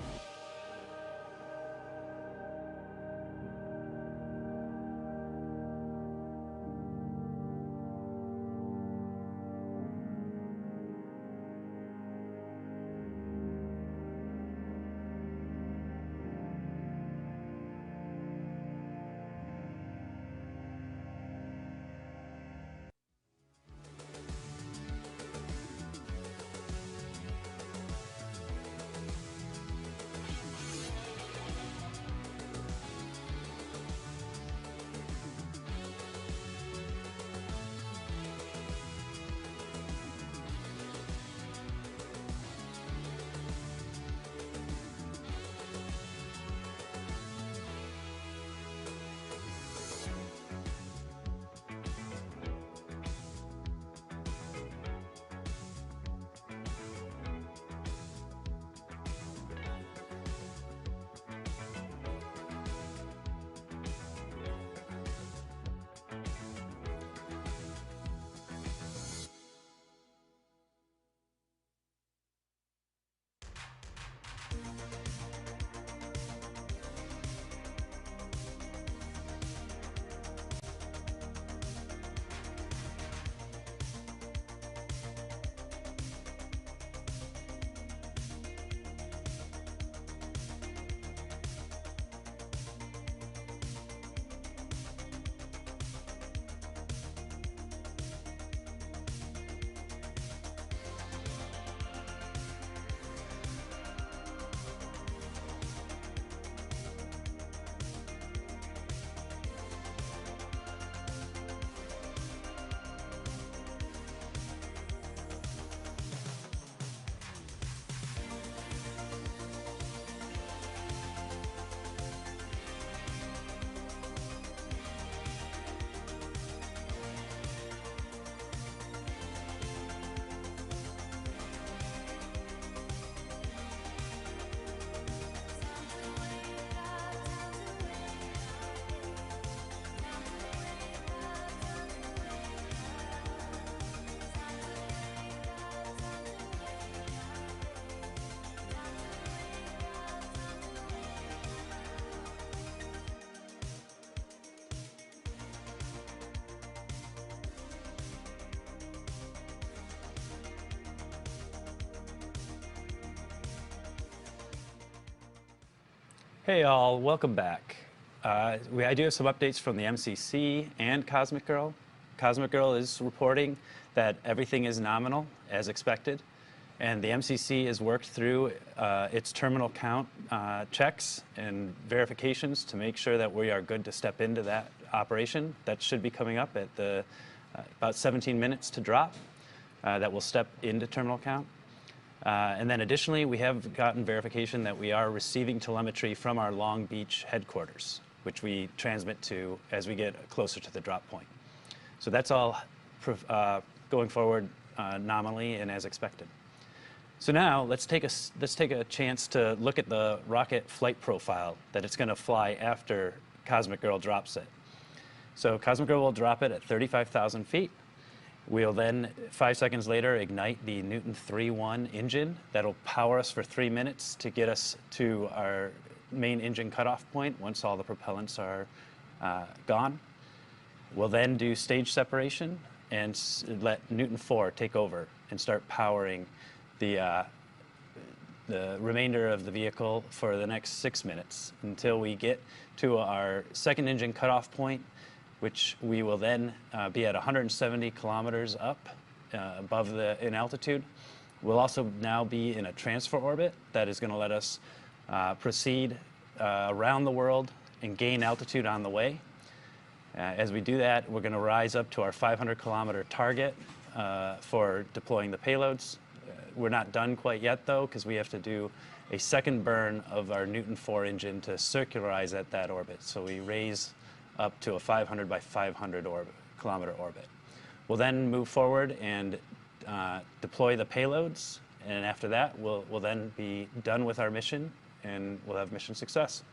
Hey all, welcome back. I do have some updates from the MCC and Cosmic Girl. Cosmic Girl is reporting that everything is nominal as expected, and the MCC has worked through its terminal count checks and verifications to make sure that we are good to step into that operation. That should be coming up at the about 17 minutes to drop. That will step into terminal count. And then additionally, we have gotten verification that we are receiving telemetry from our Long Beach headquarters, which we transmit to as we get closer to the drop point. So that's all going forward nominally and as expected. So now let's take a chance to look at the rocket flight profile that it's going to fly after Cosmic Girl drops it. So Cosmic Girl will drop it at 35,000 feet. We'll then, 5 seconds later, ignite the Newton 3.1 engine. That'll power us for 3 minutes to get us to our main engine cutoff point once all the propellants are gone. We'll then do stage separation and let Newton 4 take over and start powering the remainder of the vehicle for the next 6 minutes until we get to our second engine cutoff point, which we will then be at 170 kilometers up above in altitude. We'll also now be in a transfer orbit that is going to let us proceed around the world and gain altitude on the way. As we do that, we're going to rise up to our 500-kilometer target for deploying the payloads. We're not done quite yet, though, because we have to do a second burn of our Newton 4 engine to circularize at that orbit. So we raise up to a 500 by 500 kilometer orbit. We'll then move forward and deploy the payloads, and after that, we'll then be done with our mission, and we'll have mission success.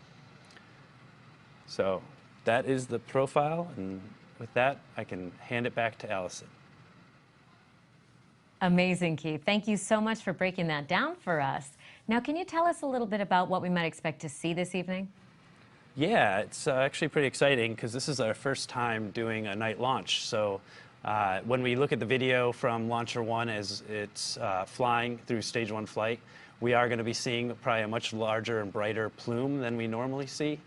So that is the profile, and with that, I can hand it back to Allison. Amazing, Keith. Thank you so much for breaking that down for us. Now, can you tell us a little bit about what we might expect to see this evening? Yeah, it's actually pretty exciting because this is our first time doing a night launch. So when we look at the video from LauncherOne as it's flying through stage 1 flight, we are going to be seeing probably a much larger and brighter plume than we normally see.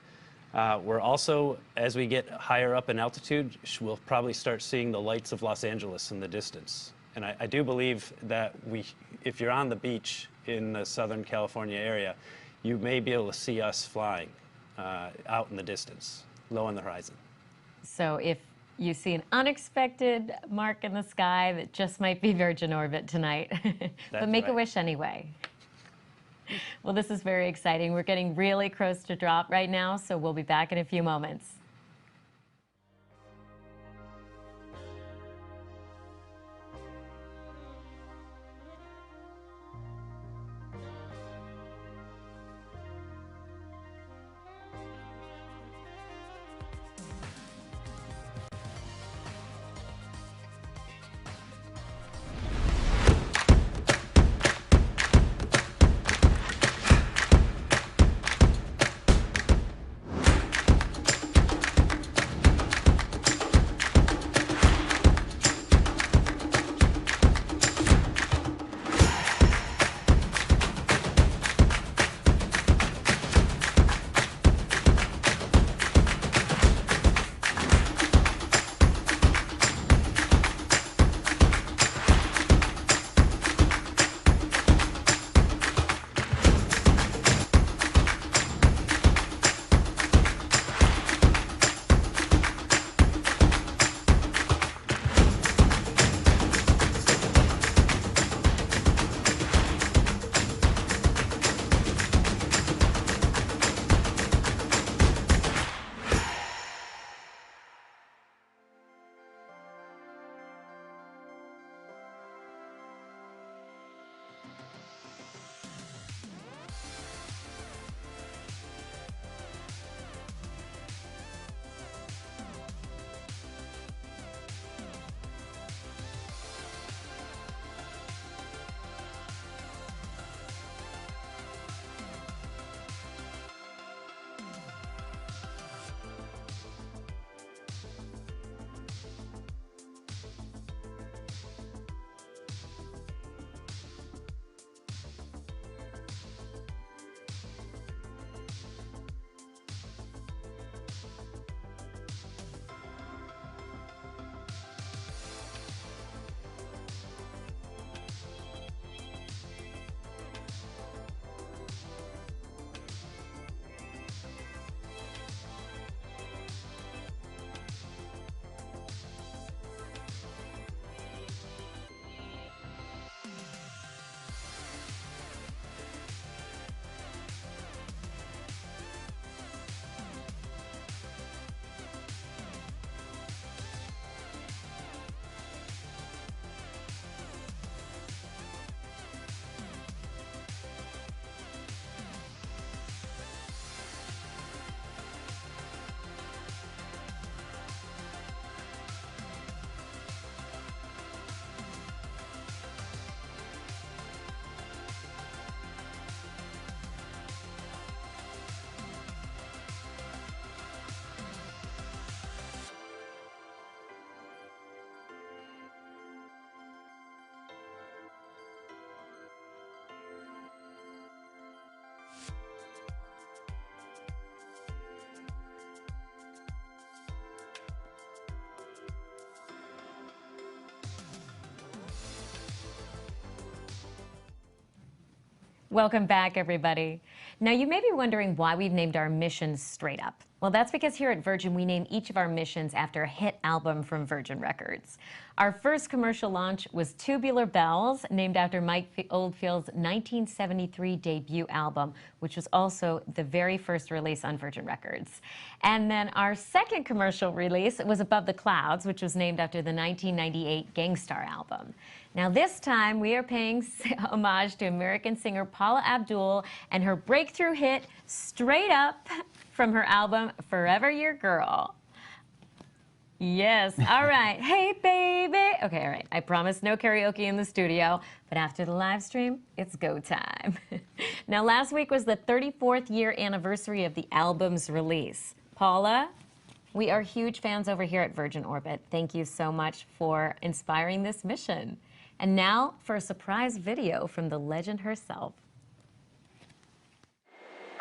We're also, as we get higher up in altitude, we'll probably start seeing the lights of Los Angeles in the distance. And I do believe that if you're on the beach in the Southern California area, you may be able to see us flying out in the distance, low on the horizon. So if you see an unexpected mark in the sky, that just might be Virgin Orbit tonight. But make a wish anyway. Well, this is very exciting. We're getting really close to drop right now, so we'll be back in a few moments. Welcome back, everybody. Now, you may be wondering why we've named our missions Straight Up. Well, that's because here at Virgin, we name each of our missions after a hit album from Virgin Records. Our first commercial launch was Tubular Bells, named after Mike Oldfield's 1973 debut album, which was also the very first release on Virgin Records. And then our second commercial release was Above the Clouds, which was named after the 1998 Gangstar album. Now this time we are paying homage to American singer Paula Abdul and her breakthrough hit, Straight Up, from her album Forever Your Girl. Yes, all right. Hey, baby. Okay, all right. I promise no karaoke in the studio, but after the live stream, it's go time. Now, last week was the 34th year anniversary of the album's release. Paula, we are huge fans over here at Virgin Orbit. Thank you so much for inspiring this mission. And now for a surprise video from the legend herself.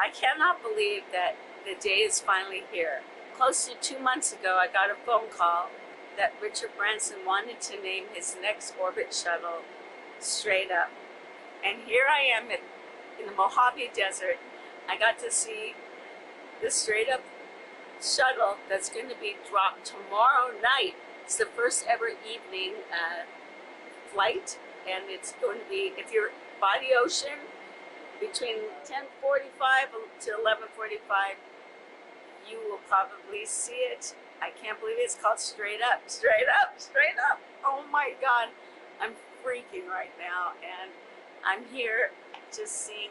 I cannot believe that the day is finally here. Close to 2 months ago, I got a phone call that Richard Branson wanted to name his next orbit shuttle Straight Up. And here I am in the Mojave Desert. I got to see the Straight Up shuttle that's going to be dropped tomorrow night. It's the first ever evening flight, and it's going to be, if you're by the ocean, between 10:45 to 11:45, you will probably see it. I can't believe it. It's called Straight Up, Straight Up, Straight Up. Oh my God, I'm freaking right now, and I'm here just seeing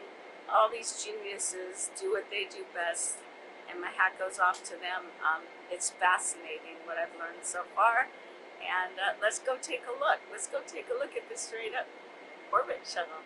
all these geniuses do what they do best, and my hat goes off to them. It's fascinating what I've learned so far, and let's go take a look. Let's go take a look at the Straight Up orbit shuttle.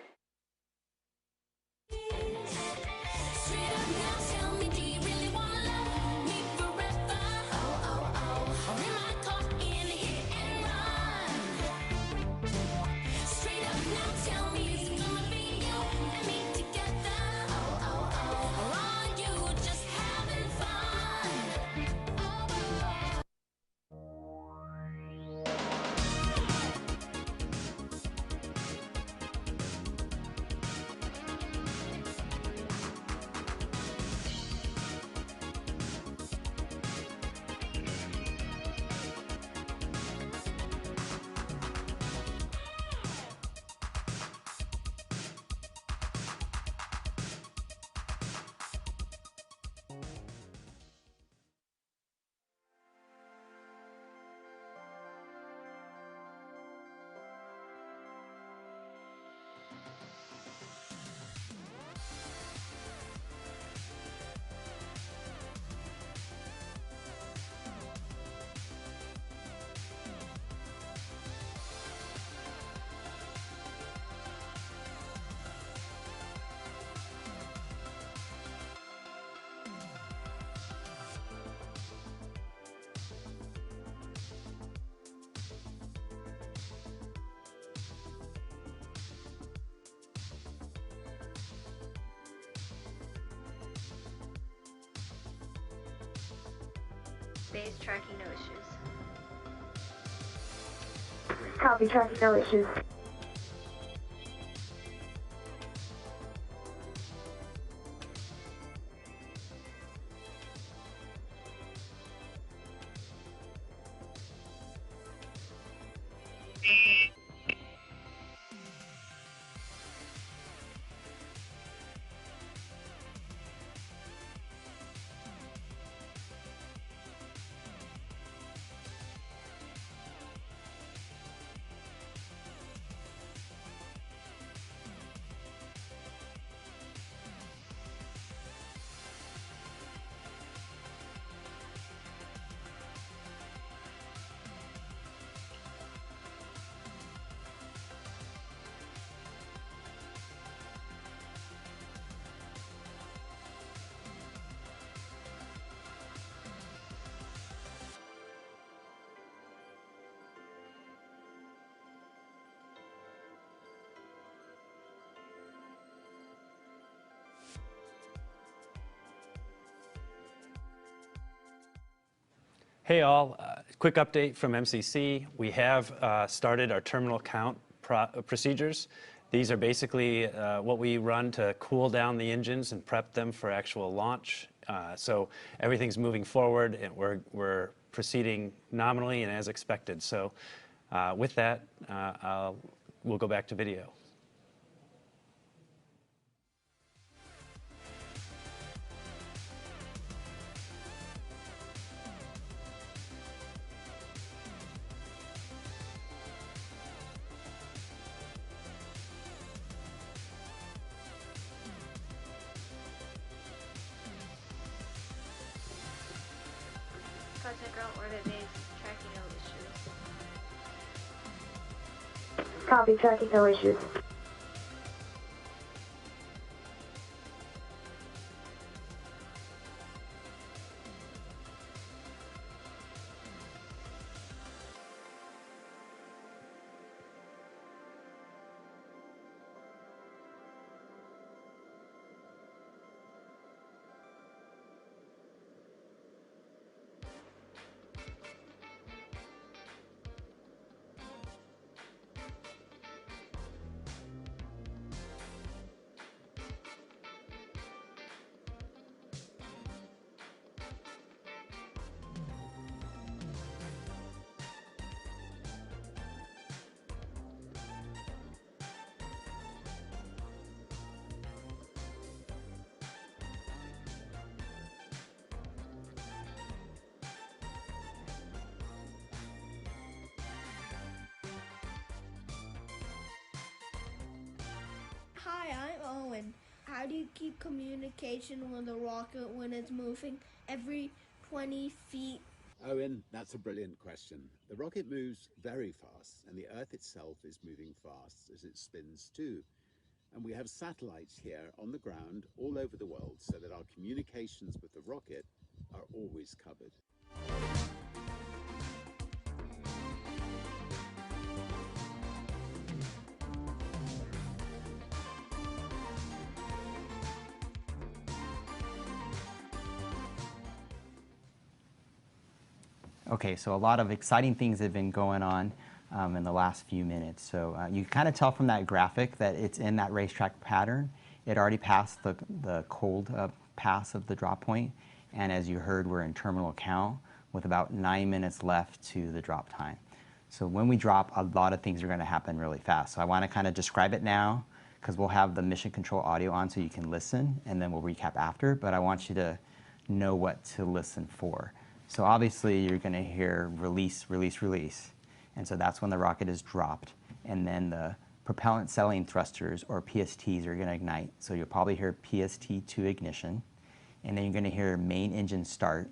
Base tracking, no issues. Copy, tracking, no issues. Hey all, quick update from MCC. We have started our terminal count procedures. These are basically what we run to cool down the engines and prep them for actual launch. So everything's moving forward, and we're proceeding nominally and as expected. So with that, we'll go back to video. Contact ground orbit base, tracking no issues. Copy, tracking no issues. Hi, I'm Owen. How do you keep communication with a rocket when it's moving every 20 feet? Owen, that's a brilliant question. The rocket moves very fast, and the Earth itself is moving fast as it spins too. And we have satellites here on the ground all over the world so that our communications with the rocket are always covered. Okay, so a lot of exciting things have been going on in the last few minutes. So you kind of tell from that graphic that it's in that racetrack pattern. It already passed the cold pass of the drop point, and as you heard, we're in terminal count with about 9 minutes left to the drop time. So when we drop, a lot of things are going to happen really fast. So I want to kind of describe it now, because we'll have the mission control audio on so you can listen, and then we'll recap after, but I want you to know what to listen for. So obviously you're going to hear release, release, release. And so that's when the rocket is dropped. And then the propellant selling thrusters, or PSTs, are going to ignite. So you'll probably hear PST2 ignition. And then you're going to hear main engine start.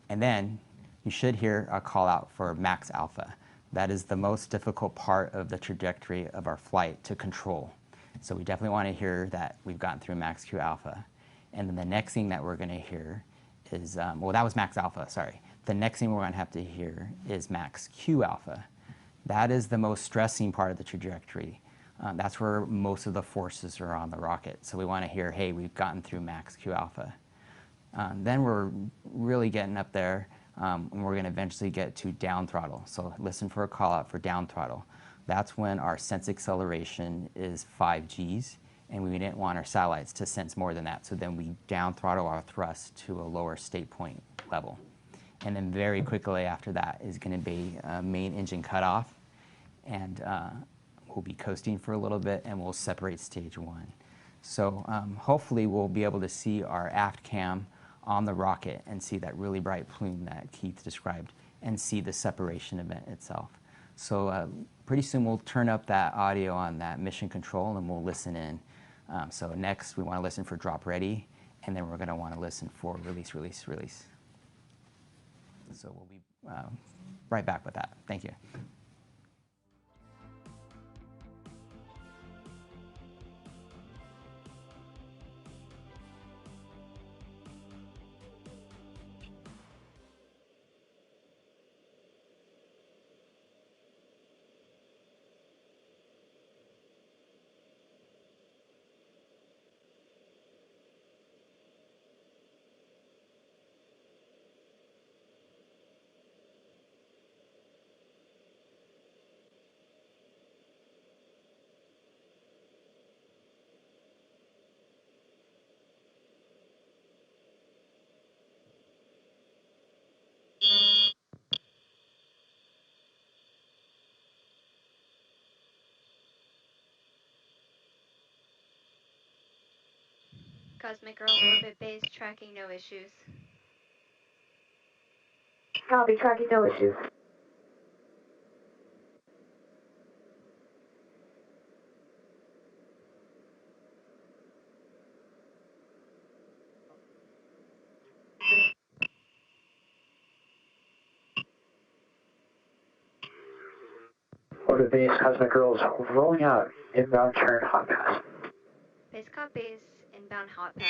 And then you should hear a call out for max alpha. That is the most difficult part of the trajectory of our flight to control. So we definitely want to hear that we've gotten through max Q alpha. And then the next thing that we're going to hear is, well, that was max alpha, sorry. The next thing we're going to have to hear is max Q alpha. That is the most stressing part of the trajectory. That's where most of the forces are on the rocket. So we want to hear, hey, we've gotten through max Q alpha. Then we're really getting up there, and we're going to eventually get to down throttle. So listen for a call out for down throttle. That's when our sense acceleration is 5 Gs. And we didn't want our satellites to sense more than that. So then we down throttle our thrust to a lower state point level. And then very quickly after that is going to be main engine cutoff. And we'll be coasting for a little bit, and we'll separate stage 1. So hopefully we'll be able to see our aft cam on the rocket and see that really bright plume that Keith described and see the separation event itself. So pretty soon we'll turn up that audio on that mission control, and we'll listen in. So next we want to listen for drop ready, and then we're going to want to listen for release, release, release. So we'll be right back with that. Thank you. Cosmic Girl orbit base tracking no issues. Copy, tracking no issues. Orbit base, Cosmic Girls rolling out, inbound turn, hot pass. Base copies, inbound hot pass.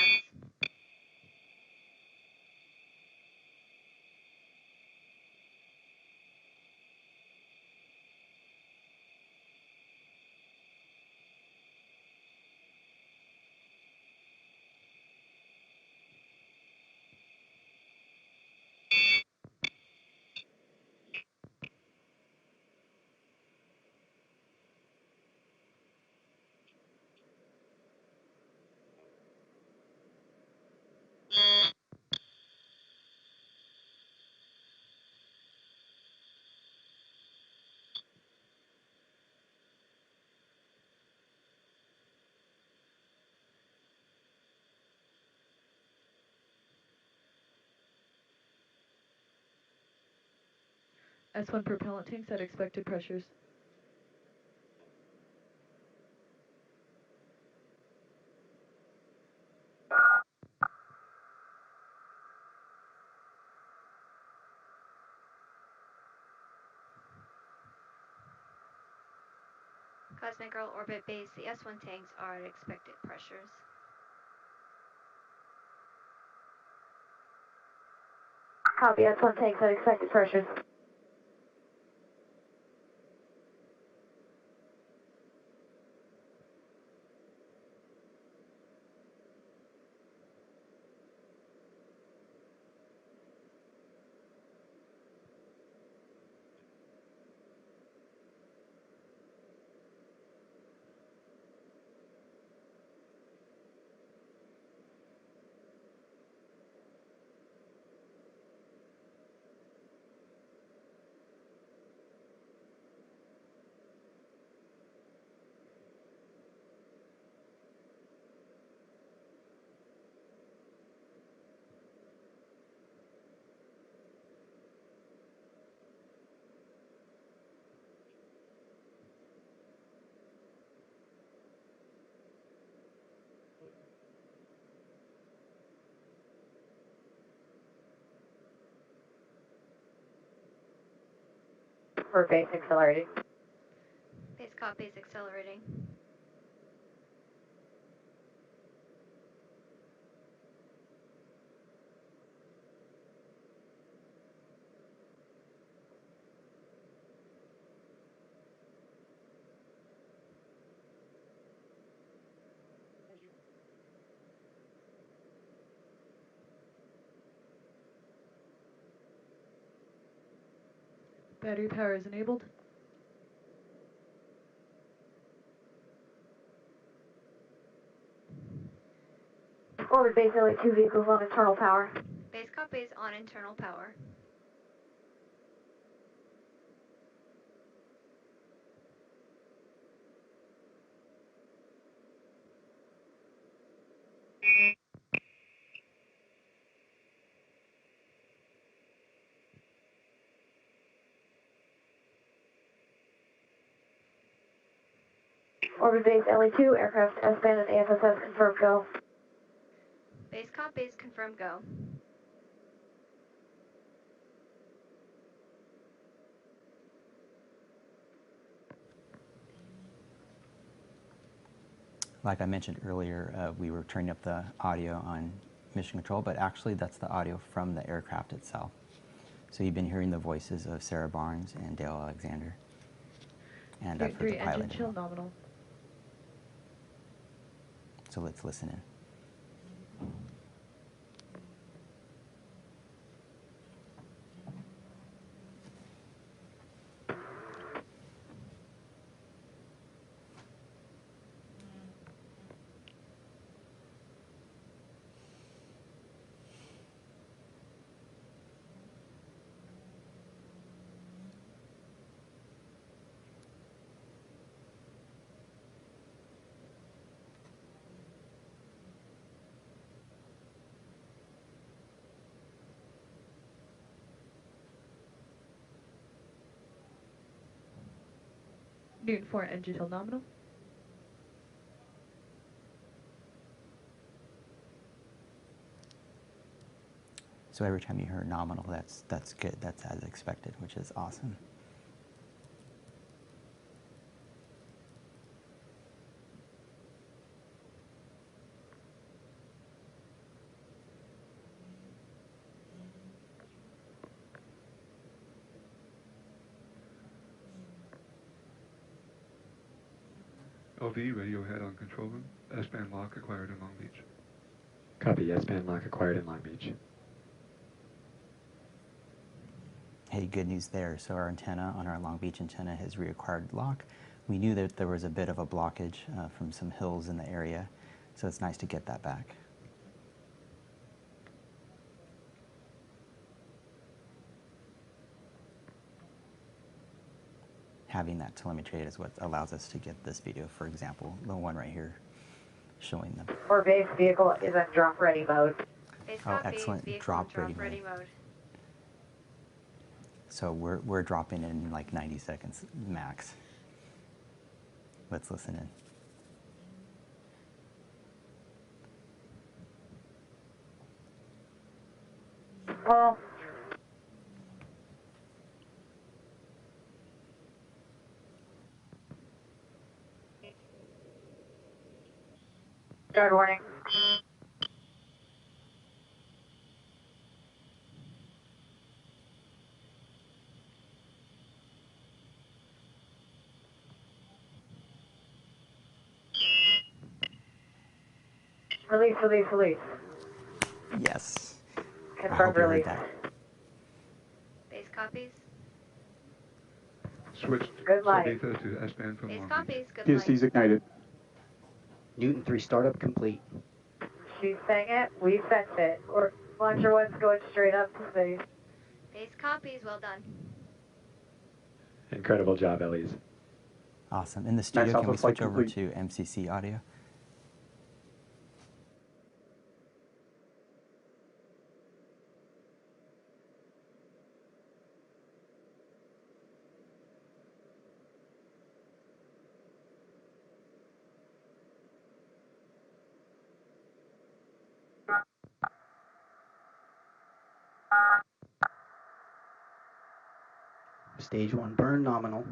S1 propellant tanks at expected pressures. Cosmic Girl orbit base, the S1 tanks are at expected pressures. Copy, S1 tanks at expected pressures. For base accelerating. Base copies accelerating. Battery power is enabled. Orbit base, only 2 vehicles on internal power. Base copies on internal power. Orbit base, LE2, aircraft S-band and AFSS confirmed go. Base copies confirm go. Like I mentioned earlier, we were turning up the audio on mission control, but actually that's the audio from the aircraft itself. So you've been hearing the voices of Sarah Barnes and Dale Alexander. And I've heard the pilot. Engine chill nominal. So let's listen in. Newton 4 engine till nominal. So every time you hear nominal, that's good. That's as expected, which is awesome. LV, radio head on control room. S-band lock acquired in Long Beach. Copy, S-band lock acquired in Long Beach. Hey, good news there. So our antenna on our Long Beach antenna has reacquired lock. We knew that there was a bit of a blockage from some hills in the area, so it's nice to get that back. Having that telemetry is what allows us to get this video, for example, the one right here showing them. Our base vehicle is in drop ready mode. Base Oh, copy, excellent. vehicle Drop in ready mode. So we're dropping in like 90 seconds max. Let's listen in. Well, guard warning. Release, release, release. Yes. Confirmed release. Base copies. Switched Good light. Saldita to S-band from Base Long Beach. copies, good light. PST's ignited. Newton 3 startup complete. She's saying it, we sent it. Or LauncherOne's going straight up to space. Base copies, well done. Incredible job, Elise. Awesome. In the studio, Nice can we alpha flight switch over complete. to MCC audio? Stage 1 burn nominal.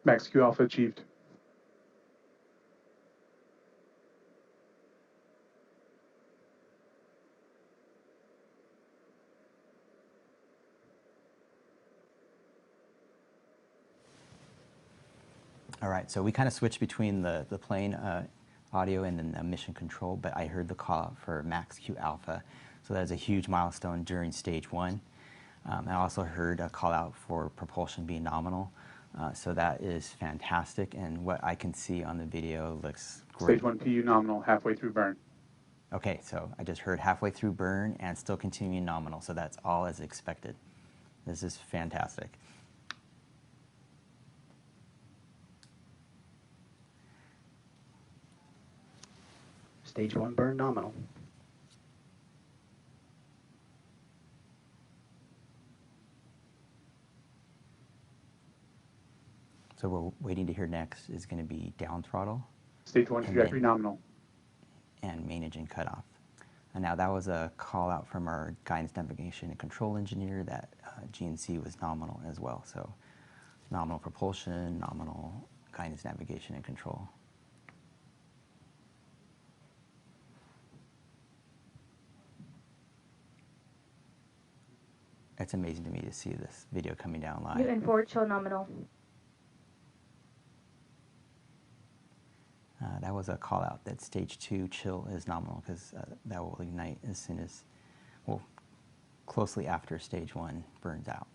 Max Q alpha achieved. All right, so we kind of switched between the plane audio and then the mission control, but I heard the call out for Max Q Alpha. So that is a huge milestone during stage 1. I also heard a call out for propulsion being nominal. So that is fantastic, and what I can see on the video looks great. Stage 1 PU nominal, halfway through burn. Okay, so I just heard halfway through burn and still continuing nominal, so that's all as expected. This is fantastic. Stage 1 burn nominal. So we're waiting to hear next is going to be down throttle. Stage 1 trajectory nominal. And main engine cutoff. And now that was a call out from our guidance navigation and control engineer that GNC was nominal as well. So nominal propulsion, nominal guidance navigation and control. It's amazing to me to see this video coming down live. Newton 4 chill nominal. That was a call out that stage 2 chill is nominal because that will ignite as soon as, well, closely after stage 1 burns out.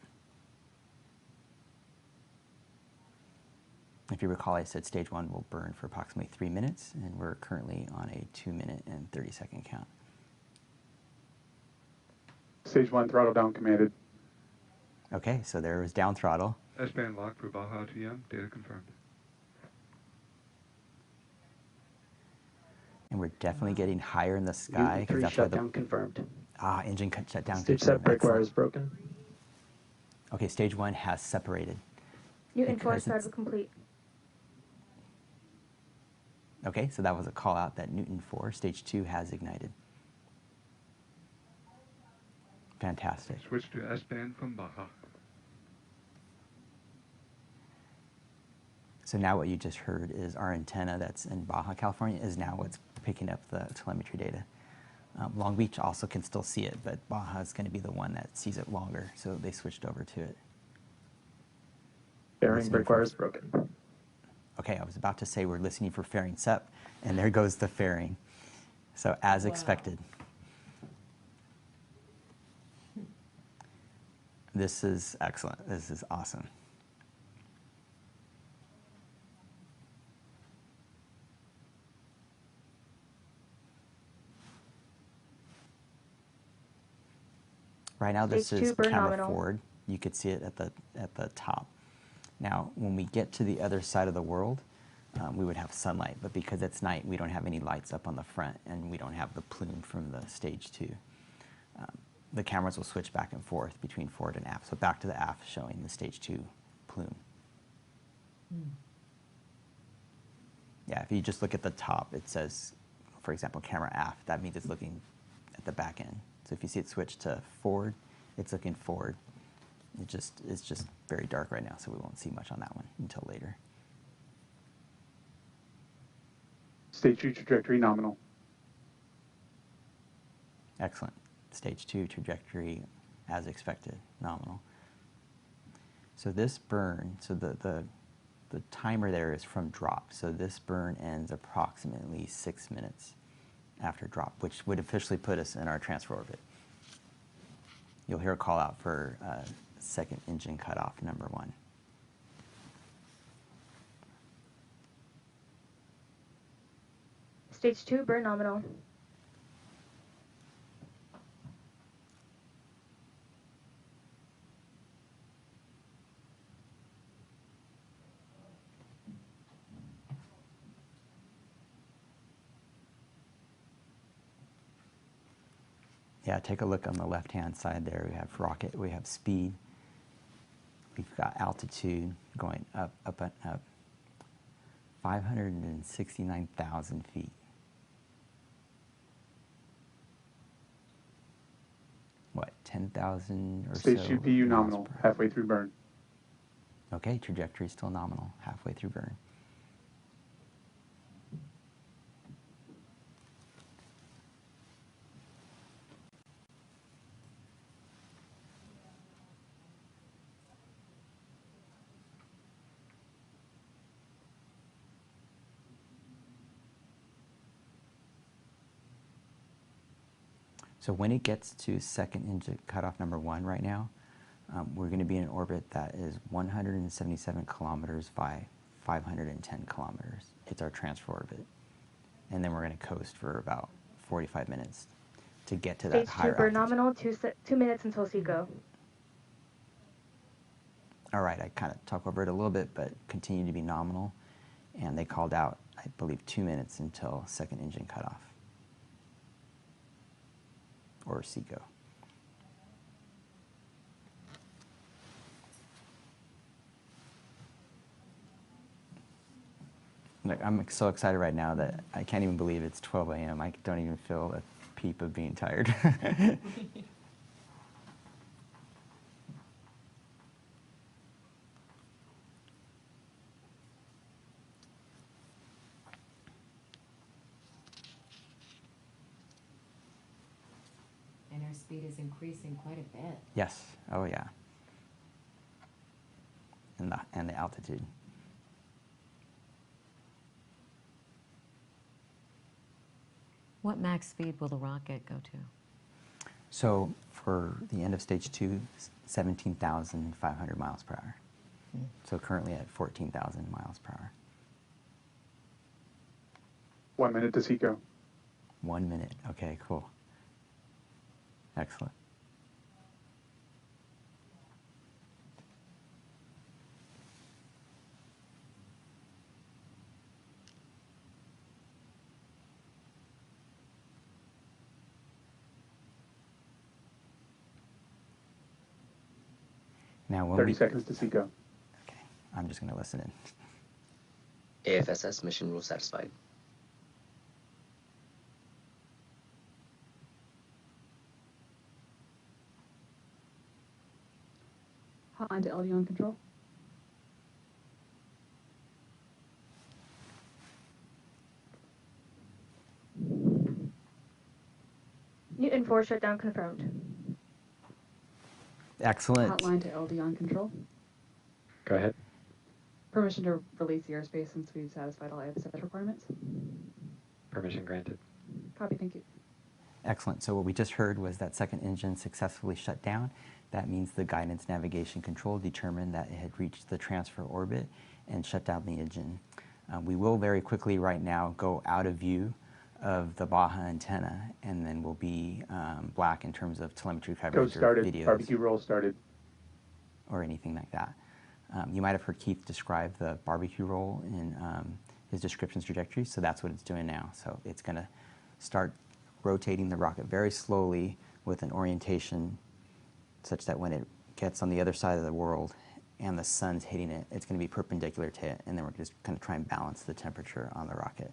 If you recall, I said stage 1 will burn for approximately 3 minutes, and we're currently on a 2-minute and 30-second count. Stage 1 throttle down commanded. Okay, so there was down throttle. S-band lock for Baja TM, data confirmed. And we're definitely getting higher in the sky. Newton 3 that's why shutdown confirmed. Engine shutdown Stage confirmed. 7 brake wire Excellent. is broken. Okay, stage 1 has separated. Newton 4 startup complete. Okay, so that was a call out that Newton 4, stage 2 has ignited. Fantastic. Switch to S-band from Baja. So now what you just heard is our antenna that's in Baja, California, is now what's picking up the telemetry data. Long Beach also can still see it, but Baja is going to be the one that sees it longer, so they switched over to it. Fairing brake wire is broken. Okay, I was about to say we're listening for fairing SEP, and there goes the fairing. So as expected. This is excellent. This is awesome. Right now, this is camera forward. You could see it at the top. Now, when we get to the other side of the world, we would have sunlight, but because it's night, we don't have any lights up on the front, and we don't have the plume from the stage 2. The cameras will switch back and forth between forward and aft. So back to the aft, showing the stage 2 plume. Yeah, if you just look at the top, it says, for example, camera aft. That means it's looking at the back end. So if you see it switch to forward, it's looking forward. It's just very dark right now, so we won't see much on that one until later. Stage 2 trajectory nominal. Excellent. Stage 2 trajectory, as expected, nominal. So this burn, so the timer there is from drop. So this burn ends approximately 6 minutes after drop, which would officially put us in our transfer orbit. You'll hear a call out for second engine cutoff, number 1. Stage 2 burn nominal. Yeah, take a look on the left-hand side there. We have rocket, we have speed, we've got altitude going up, up, and up. 569,000 feet. What, 10,000 or so? Stage 2 PU nominal, halfway through burn. Okay, trajectory still nominal, halfway through burn. So when it gets to second engine cutoff number 1 right now, we're going to be in an orbit that is 177 kilometers by 510 kilometers. It's our transfer orbit. And then we're going to coast for about 45 minutes to get to that higher Stage 2 burn altitude. nominal, 2 minutes until SECO. All right, I kind of talked over it a little bit, but continue to be nominal. And they called out, I believe, 2 minutes until second engine cutoff, or SECO. Look, I'm so excited right now that I can't even believe it's 12 a.m. I don't even feel a peep of being tired. And our speed is increasing quite a bit. Yes. Oh, yeah. And the altitude. What max speed will the rocket go to? So for the end of stage 2, 17,500 miles per hour. So currently at 14,000 miles per hour. 1 minute to SECO. 1 minute. Okay, cool. Excellent. Now, when 30 seconds to SECO. Okay, I'm just going to listen in. AFSS mission rule satisfied. Hotline to LD on control. Newton 4 shutdown confirmed. Excellent. Hotline to LD on control. Go ahead. Permission to release the airspace since we've satisfied all AFSS requirements. Permission granted. Copy, thank you. Excellent. So what we just heard was that second engine successfully shut down. That means the guidance navigation control determined that it had reached the transfer orbit and shut down the engine. We will very quickly right now go out of view of the Baja antenna, and then we'll be black in terms of telemetry coverage or videos. Barbecue roll started. Or anything like that. You might have heard Keith describe the barbecue roll in his descriptions trajectory, so that's what it's doing now. So it's going to start rotating the rocket very slowly with an orientation such that when it gets on the other side of the world and the sun's hitting it, it's going to be perpendicular to it, and then we're just going to try and balance the temperature on the rocket.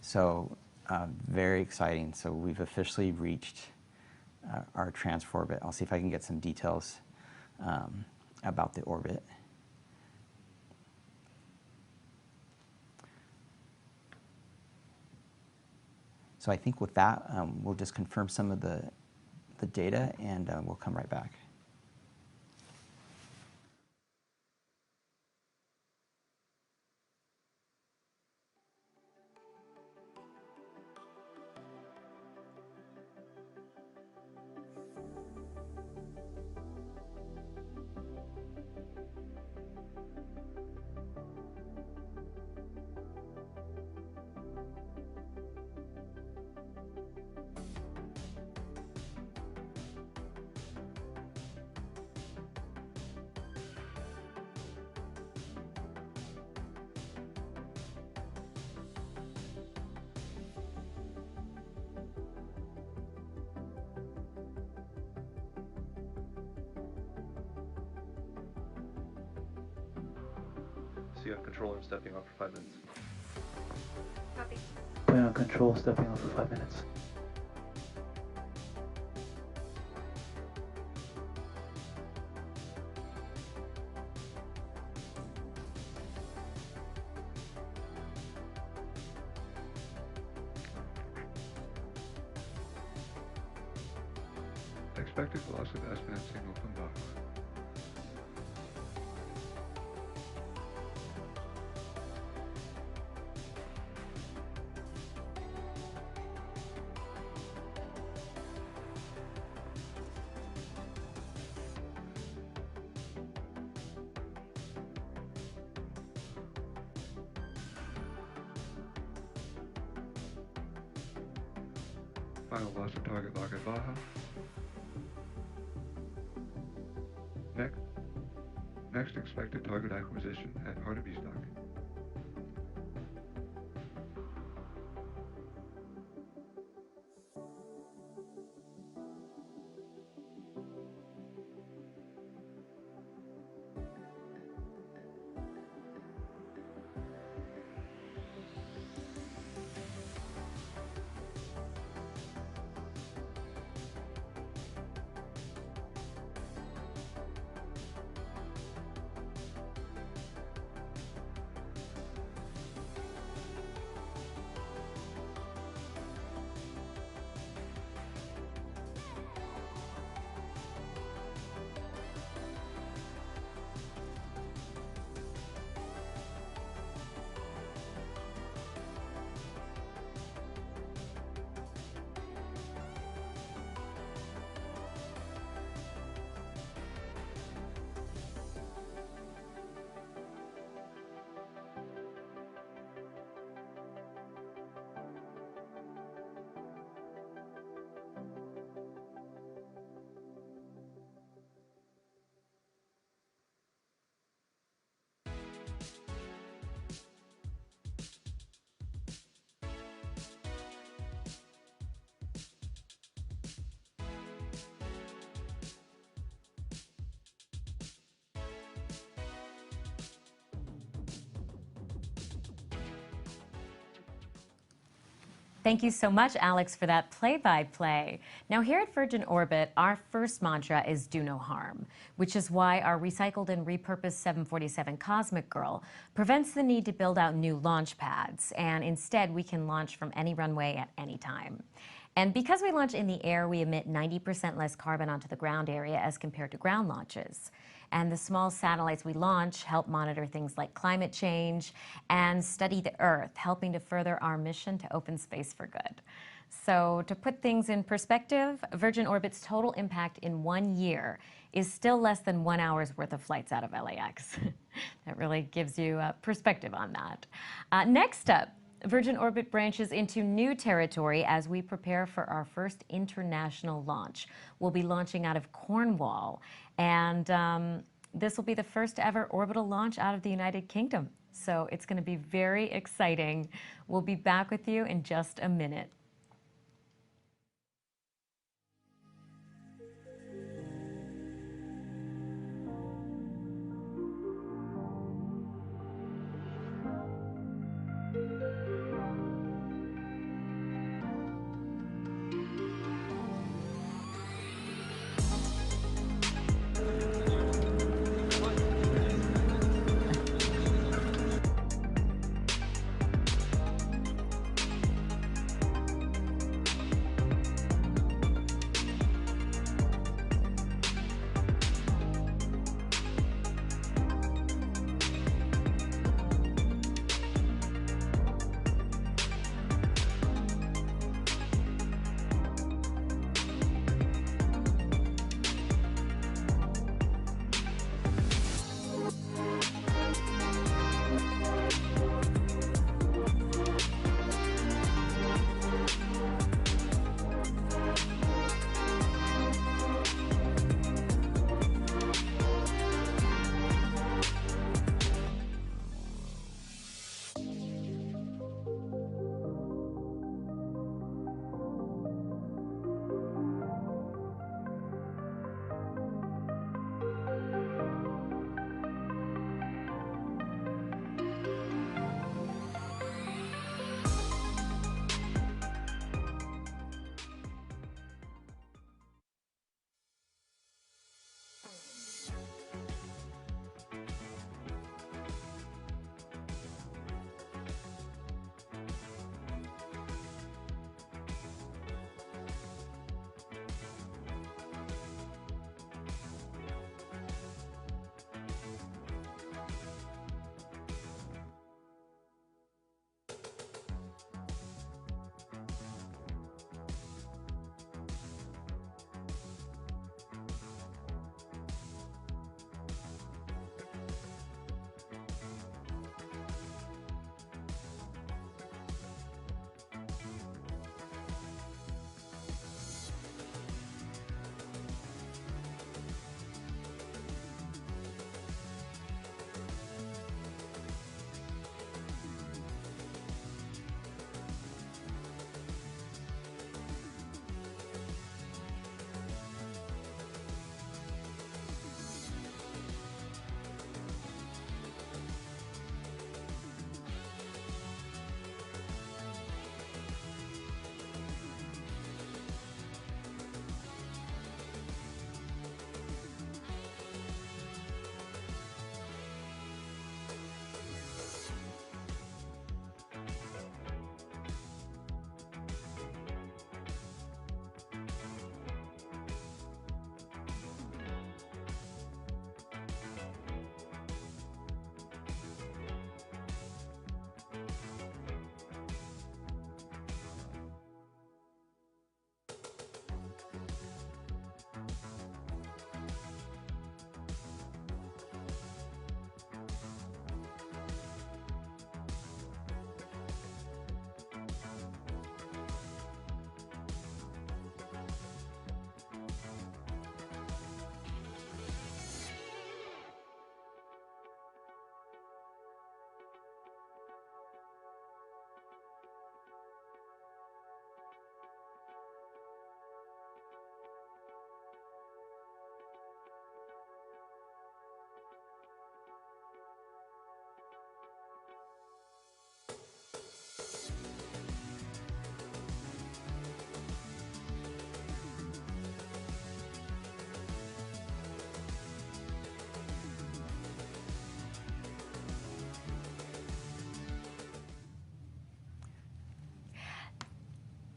So very exciting. So we've officially reached our transfer orbit. I'll see if I can get some details about the orbit. So I think with that, we'll just confirm some of the data, and we'll come right back. So you have control and stepping off for 5 minutes. Copy. Plan on control, stepping off for 5 minutes. Expected velocity of S-band signal from Baja. Final loss of target lock at Baja. Next expected target acquisition at Heart of Eastdock. Thank you so much, Alex, for that play-by-play. Now, here at Virgin Orbit, our first mantra is do no harm, which is why our recycled and repurposed 747 Cosmic Girl prevents the need to build out new launch pads, and instead we can launch from any runway at any time. And because we launch in the air, we emit 90% less carbon onto the ground area as compared to ground launches. And the small satellites we launch help monitor things like climate change and study the Earth, helping to further our mission to open space for good. So to put things in perspective, Virgin Orbit's total impact in 1 year is still less than 1 hour's worth of flights out of LAX. That really gives you perspective on that. Next up, Virgin Orbit branches into new territory as we prepare for our first international launch. We'll be launching out of Cornwall, and this will be the first ever orbital launch out of the United Kingdom. So it's going to be very exciting. We'll be back with you in just a minute.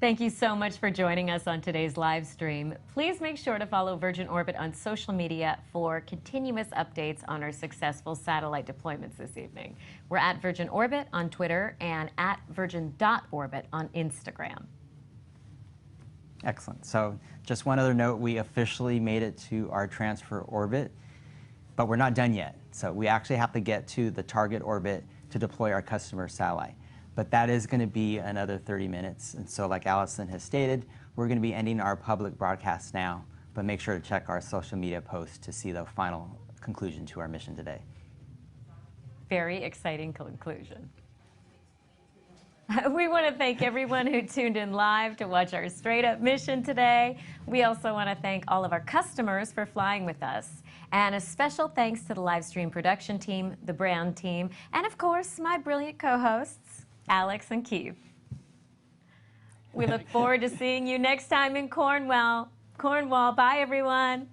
Thank you so much for joining us on today's live stream. Please make sure to follow Virgin Orbit on social media for continuous updates on our successful satellite deployments this evening. We're at Virgin Orbit on Twitter and at virgin.orbit on Instagram. Excellent. So just one other note, we officially made it to our transfer orbit, but we're not done yet. So we actually have to get to the target orbit to deploy our customer satellite. But that is going to be another 30 minutes. And so like Allison has stated, we're going to be ending our public broadcast now, but make sure to check our social media posts to see the final conclusion to our mission today. Very exciting conclusion. We want to thank everyone who tuned in live to watch our Straight Up mission today. We also want to thank all of our customers for flying with us. And a special thanks to the live stream production team, the brand team, and of course, my brilliant co-hosts, Alex and Keith. We look forward to seeing you next time in Cornwall. Bye, everyone.